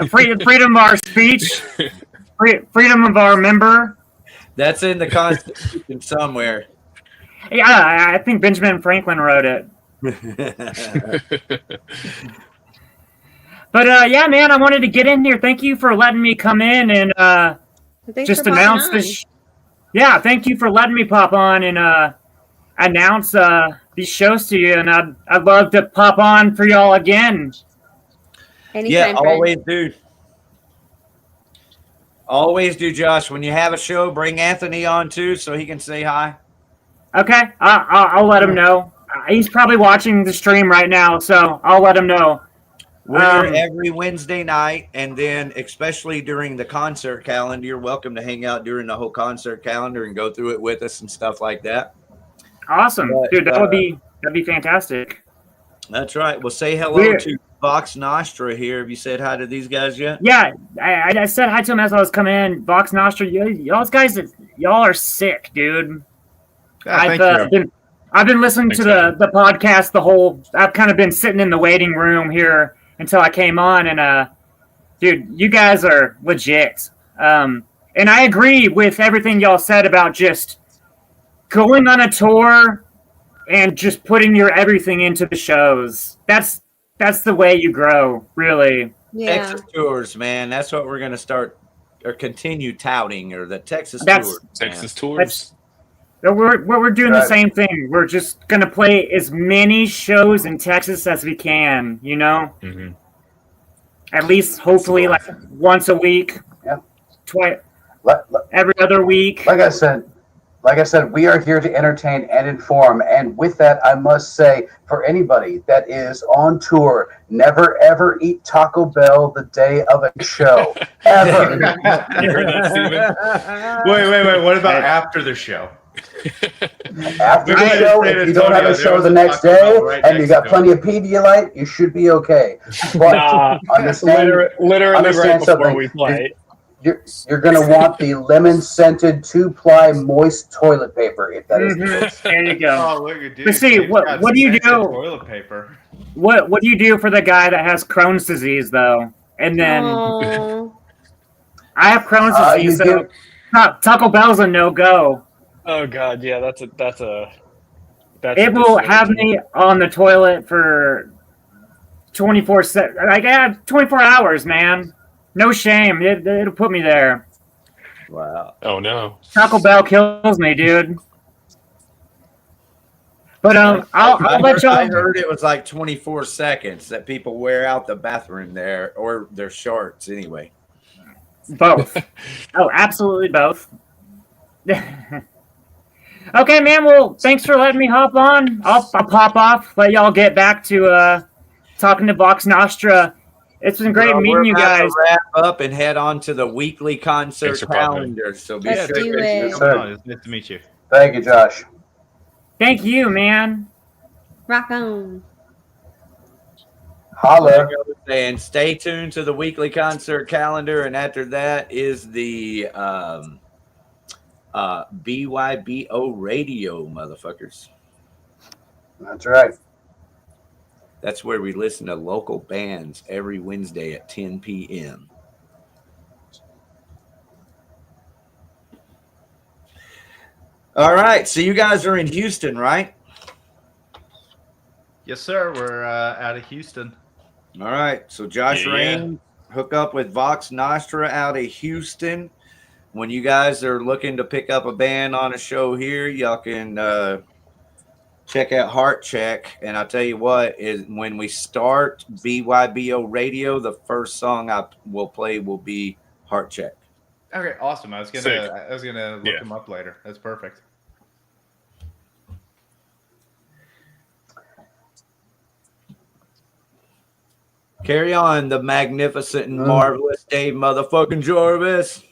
Freedom of our speech, freedom of our member. That's in the Constitution somewhere. Yeah, I think Benjamin Franklin wrote it. But yeah, man, I wanted to get in here. Thank you for letting me come in and just announce this. Yeah, thank you for letting me pop on and announce these shows to you. And I'd love to pop on for y'all again. Anytime, always do. Always do, Josh. When you have a show, bring Anthony on too, so he can say hi. Okay, I'll let him know. He's probably watching the stream right now, so I'll let him know. We're here every Wednesday night, and then especially during the concert calendar, you're welcome to hang out during the whole concert calendar and go through it with us and stuff like that. Awesome, But, dude. That'd be fantastic. That's right. Well, say hello to Vox Nostra here. Have you said hi to these guys yet? Yeah, I said hi to him as I was coming in. Vox Nostra, y'all are sick, dude. Yeah, I've been listening to the podcast I've kind of been sitting in the waiting room here until I came on, and dude, you guys are legit. And I agree with everything y'all said about just going on a tour and just putting your everything into the shows. That's the way you grow, really. Yeah. Texas tours, man. That's what we're going to start or continue touting, or the Texas That's- tours. Texas tours. We're doing the same thing. We're just gonna play as many shows in Texas as we can. You know, at least hopefully like once a week, twice, every other week. Like I said, we are here to entertain and inform. And with that, I must say, for anybody that is on tour, never ever eat Taco Bell the day of a show. Ever. You heard that, Steven? Wait. What about after the show? After the show, if you don't have a show the next day and you got plenty of Pedialyte, you should be okay. But understand right before something. we play. You're going to want the lemon-scented 2-ply moist toilet paper, if that is the case. There you go. Oh, look at dude. But see, what do you do? Toilet paper. What do you do for the guy that has Crohn's disease, though? And then I have Crohn's disease, so Taco Bell's a no-go. Oh God, yeah, that's It will have me on the toilet for 24 hours, man. No shame. It'll put me there. Wow. Oh no. Taco Bell kills me, dude. But I'll let y'all. I heard it was like 24 seconds that people wear out the bathroom there, or their shorts anyway. Both. Oh, absolutely both. Okay, man. Well, thanks for letting me hop on. I'll pop off. Let y'all get back to talking to Vox Nostra. It's been great meeting you guys. We're about to wrap up and head on to the weekly concert calendar. So be Let's sure do it. It's nice to meet you. Thank you, Josh. Thank you, man. Rock on. Holla. And stay tuned to the weekly concert calendar. And after that is the BYBO radio, motherfuckers. That's right. That's where we listen to local bands every Wednesday at 10 p.m. All right. So you guys are in Houston, right? Yes, sir. We're out of Houston. All right. So Josh Yeah. Rain, hook up with Vox Nostra out of Houston. When you guys are looking to pick up a band on a show here, y'all can check out Heart Check. And I'll tell you what, is when we start BYBO Radio, the first song I will play will be Heart Check. Okay, awesome. I was gonna look him up later. That's perfect. Carry on, the magnificent and marvelous Dave motherfucking Jarvis.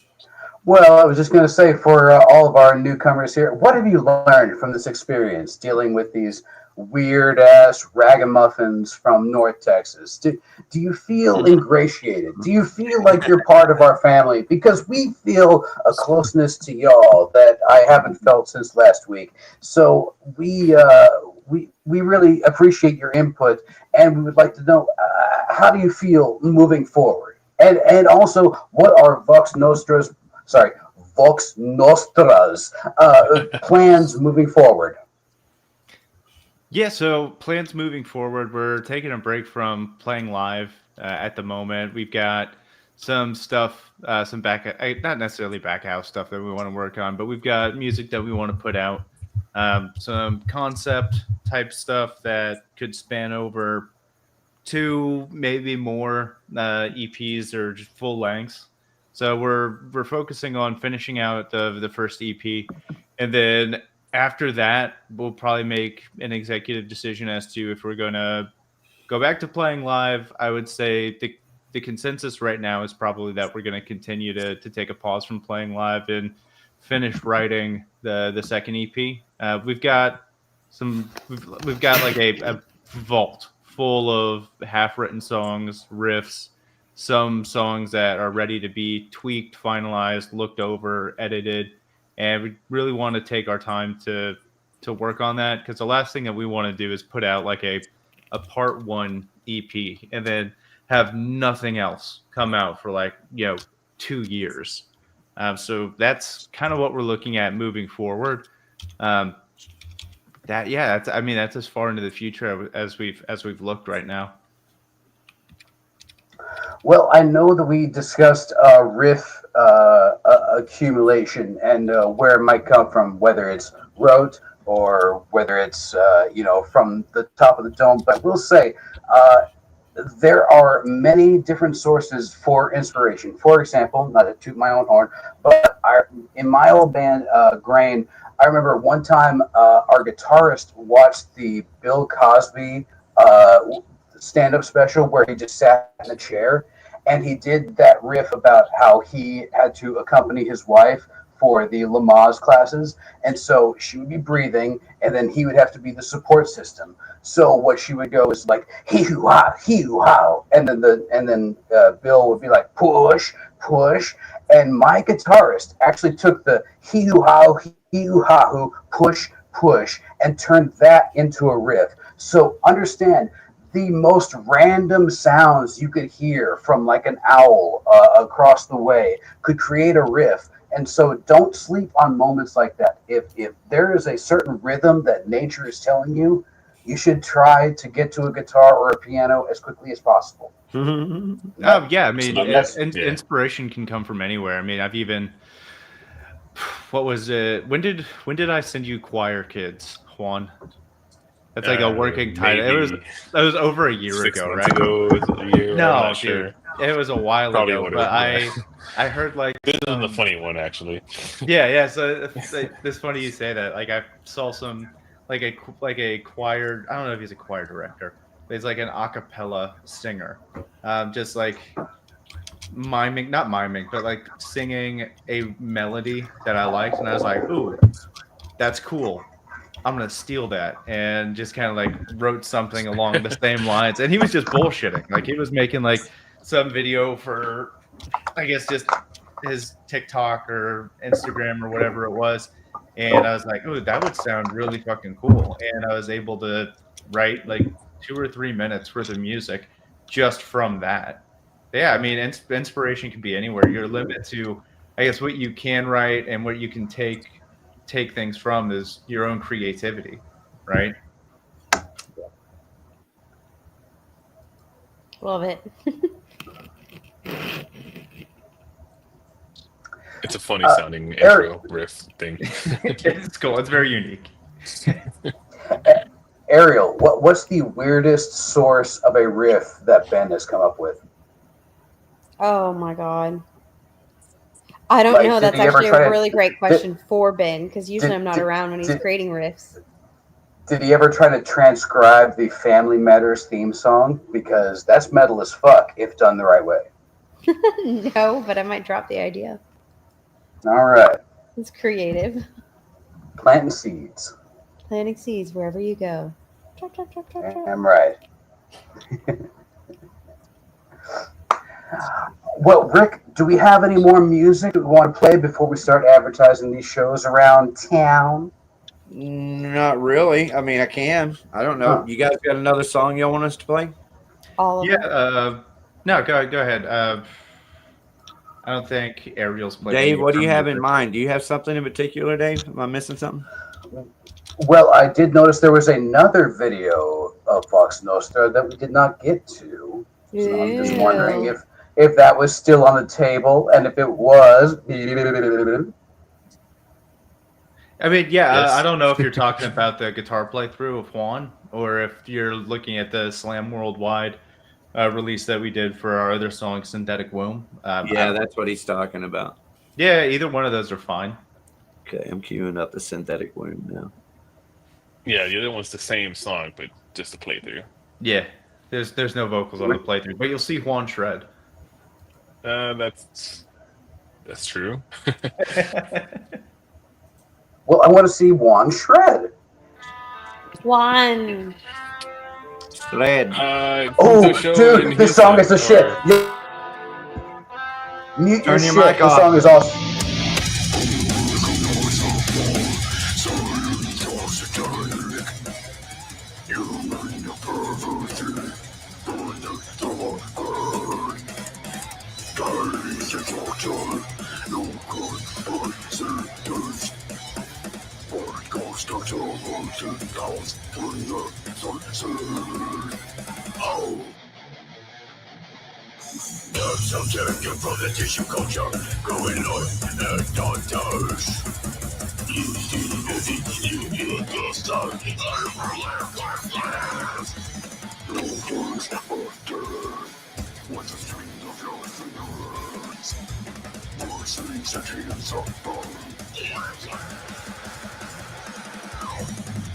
Well, I was just going to say for all of our newcomers here, what have you learned from this experience dealing with these weird-ass ragamuffins from North Texas? Do you feel ingratiated? Do you feel like you're part of our family? Because we feel a closeness to y'all that I haven't felt since last week. So we really appreciate your input, and we would like to know how do you feel moving forward? And also, what are Vox Nostra's plans moving forward? Yeah, so plans moving forward, we're taking a break from playing live at the moment. We've got some stuff, some not necessarily back house stuff that we want to work on, but we've got music that we want to put out, some concept type stuff that could span over 2, maybe more EPs or just full lengths. So we're focusing on finishing out the first EP, and then after that, we'll probably make an executive decision as to if we're going to go back to playing live. I would say the consensus right now is probably that we're going to continue to take a pause from playing live and finish writing the second EP. We've got like a vault full of half-written songs, riffs, some songs that are ready to be tweaked, finalized, looked over, edited, and we really want to take our time to work on that, because the last thing that we want to do is put out like a part 1 EP and then have nothing else come out for 2 years. So that's kind of what we're looking at moving forward. That's as far into the future as we've looked right now. Well, I know that we discussed riff accumulation and where it might come from, whether it's rote or whether it's from the top of the dome. But we'll say there are many different sources for inspiration. For example, not to toot my own horn, but in my old band, Grain, I remember one time our guitarist watched the Bill Cosby stand-up special where he just sat in a chair, and he did that riff about how he had to accompany his wife for the Lamaze classes, and so she would be breathing, and then he would have to be the support system. So what she would go is like hee-hoo-ha, hee-hoo-ha, and then Bill would be like push, push, and my guitarist actually took the hee-hoo-ha, hee-hoo-ha, push, push, and turned that into a riff. So understand, the most random sounds you could hear from like an owl across the way could create a riff. And so don't sleep on moments like that. If there is a certain rhythm that nature is telling you, you should try to get to a guitar or a piano as quickly as possible. Yeah, I mean, inspiration can come from anywhere. I mean, I've even, what was it? When did I send you Choir Kids, Juan? That's like a working title. It was over a year ago, right? No, dude, it was a while ago. But I heard like this is the funny one actually. Yeah. So it's funny you say that. Like I saw some like a choir. I don't know if he's a choir director. But he's like an a cappella singer, just like not miming, but like singing a melody that I liked, and I was like, ooh, that's cool. I'm going to steal that, and just kind of like wrote something along the same lines. And he was just bullshitting. Like he was making like some video for, I guess, just his TikTok or Instagram or whatever it was. And I was like, oh, that would sound really fucking cool. And I was able to write like 2 or 3 minutes worth of music just from that. Yeah, I mean, inspiration can be anywhere. Your limit to, I guess, what you can write and what you can take things from is your own creativity, right? Love it. It's a funny sounding intro riff thing. It's cool. It's very unique. Ariel, what's the weirdest source of a riff that Ben has come up with? Oh my god. I don't Like, know. did That's he ever actually try a to- really great question for Ben, because usually did- I'm not did- around when he's did- creating riffs. Did he ever try to transcribe the Family Matters theme song? Because that's metal as fuck if done the right way. No, but I might drop the idea. All right. It's creative. Planting seeds. Planting seeds wherever you go. Chop, chop, chop, chop, chop. I'm right. Well, Rick, do we have any more music we want to play before we start advertising these shows around town? Not really. I mean, I can. I don't know. Huh. You guys got another song y'all want us to play? All of them. No, go ahead. I don't think Ariel's played. Dave, what do you have in music. mind? Do you have something in particular, Dave? Am I missing something? Well, I did notice there was another video of Vox Nostra that we did not get to. So I'm just wondering if that was still on the table, and if it was. I mean, yeah, Yes. I don't know if you're talking about the guitar playthrough of Juan, or if you're looking at the Slam Worldwide release that we did for our other song, Synthetic Womb. Yeah, that's what he's talking about. Yeah, either one of those are fine. Okay, I'm queuing up the Synthetic Womb now. Yeah, the other one's the same song, but just a playthrough. Yeah, there's no vocals on the playthrough, but you'll see Juan shred. That's true. Well, I want to see Juan shred. One. Red. Oh, dude, this song is the shit. Mute your Turn your shit. mic This off. song is awesome. Subjective from the tissue culture, growing life and daughters. What's a string of your fingers? More sleeves and hands of bone.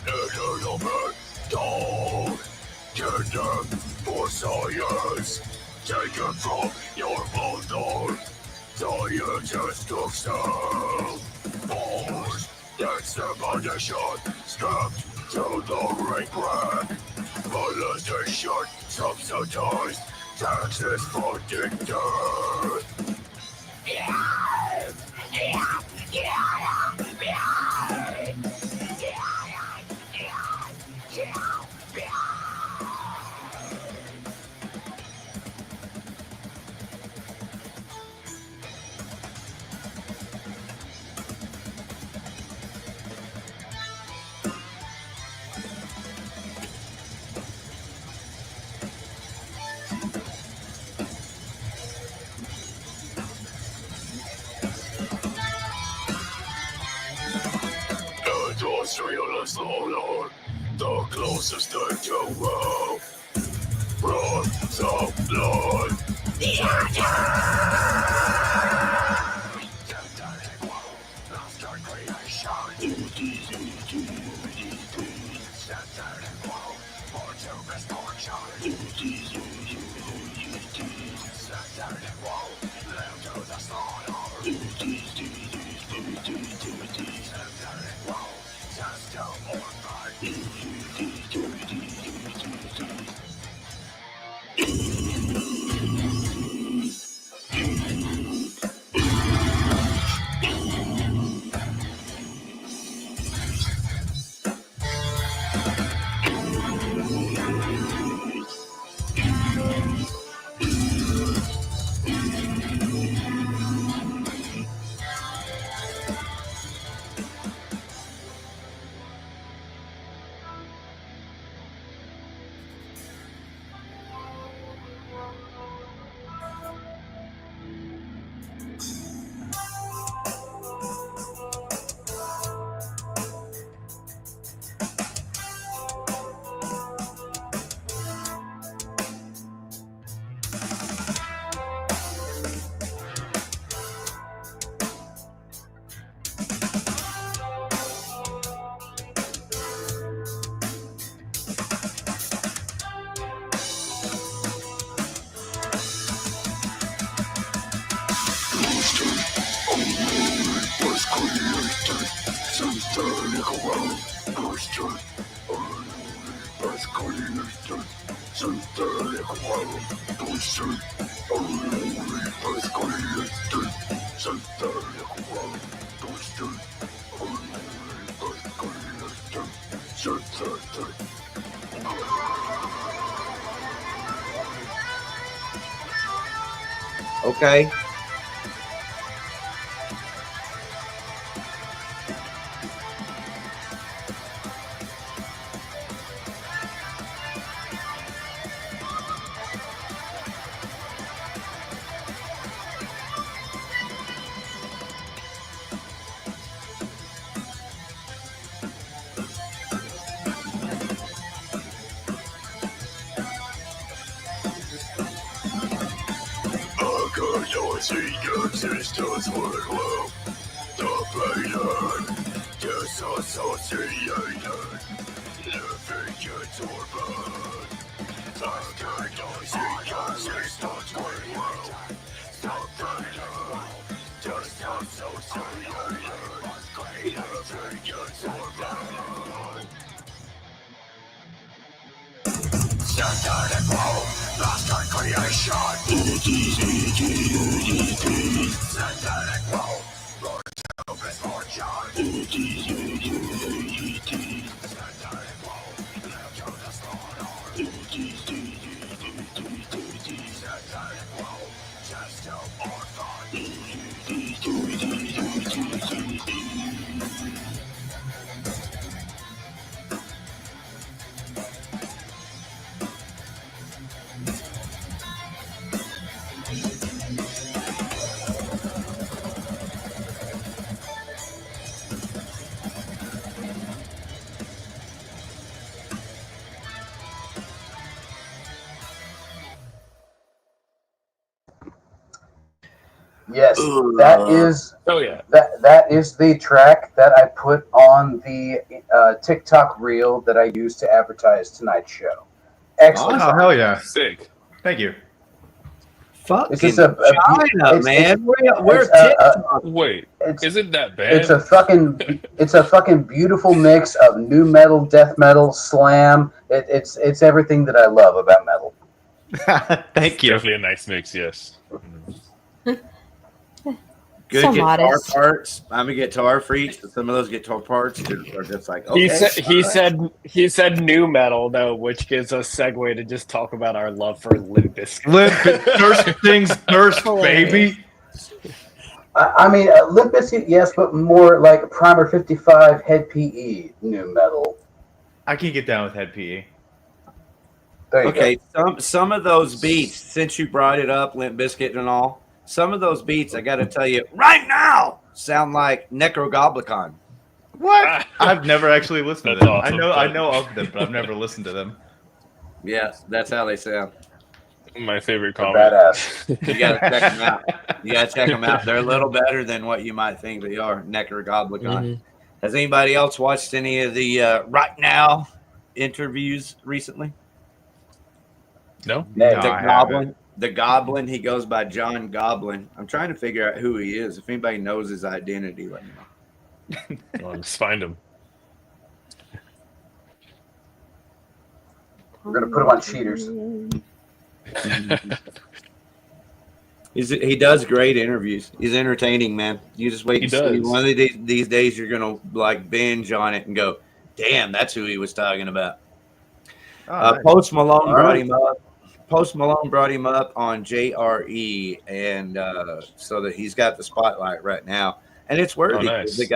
Little man, dog, tender for science. Taken from your mother, scientist of self. Force, that's the condition, strapped to the rank rack. Molestation, subsidized, taxes for death. Industrialist Lord, the closest thing to woe. From the blood. Okay. Existence would love the pain, disassociated, living its orbit. Recognizing existence would love the pain, disassociated, living its orbit. Synthetic world, lost on creation. Synthetic world, Lord of misfortune. Synthetic world, left to the slaughter. Synthetic world, just to orphan. Yes, that is. Oh yeah. That is the track that I put on the TikTok reel that I used to advertise tonight's show. Excellent. Oh, hell yeah. Sick. Thank you. Fucking It's China, man. Where's TikTok? Wait, is it that bad? It's a fucking beautiful mix of new metal, death metal, slam. It's everything that I love about metal. Thank you. Definitely a nice mix, yes. Good So guitar modest. parts. I'm a guitar freak, so some of those guitar parts are just like, okay. He said new metal though, which gives us segue to just talk about our love for Limp Bizkit. First things first, baby. I mean, Limp Bizkit, yes, but more like Primer 55, Head PE, new metal. I can get down with Head PE. There you Okay, go. some of those beats, since you brought it up, Limp Bizkit and all, some of those beats, I got to tell you, right now, sound like Necrogoblicon. What? I've never actually listened to That's them. awesome. I know of them, but I've never listened to them. Yes, that's how they sound. My favorite comment. Badass. You got to check them out. You got to check them out. They're a little better than what you might think they are, Necrogoblicon. Has anybody else watched any of the Right Now interviews recently? No? The Goblin, he goes by John Goblin. I'm trying to figure out who he is. If anybody knows his identity, let me know. Well, just find him. We're going to put him on cheaters. He does great interviews. He's entertaining, man. You just wait He and see. does. One of these days, you're going to like binge on it and go, damn, that's who he was talking about. Nice. Post Malone brought him up. Post Malone brought him up on JRE, and so that he's got the spotlight right now, and it's worthy. Oh, nice. The guy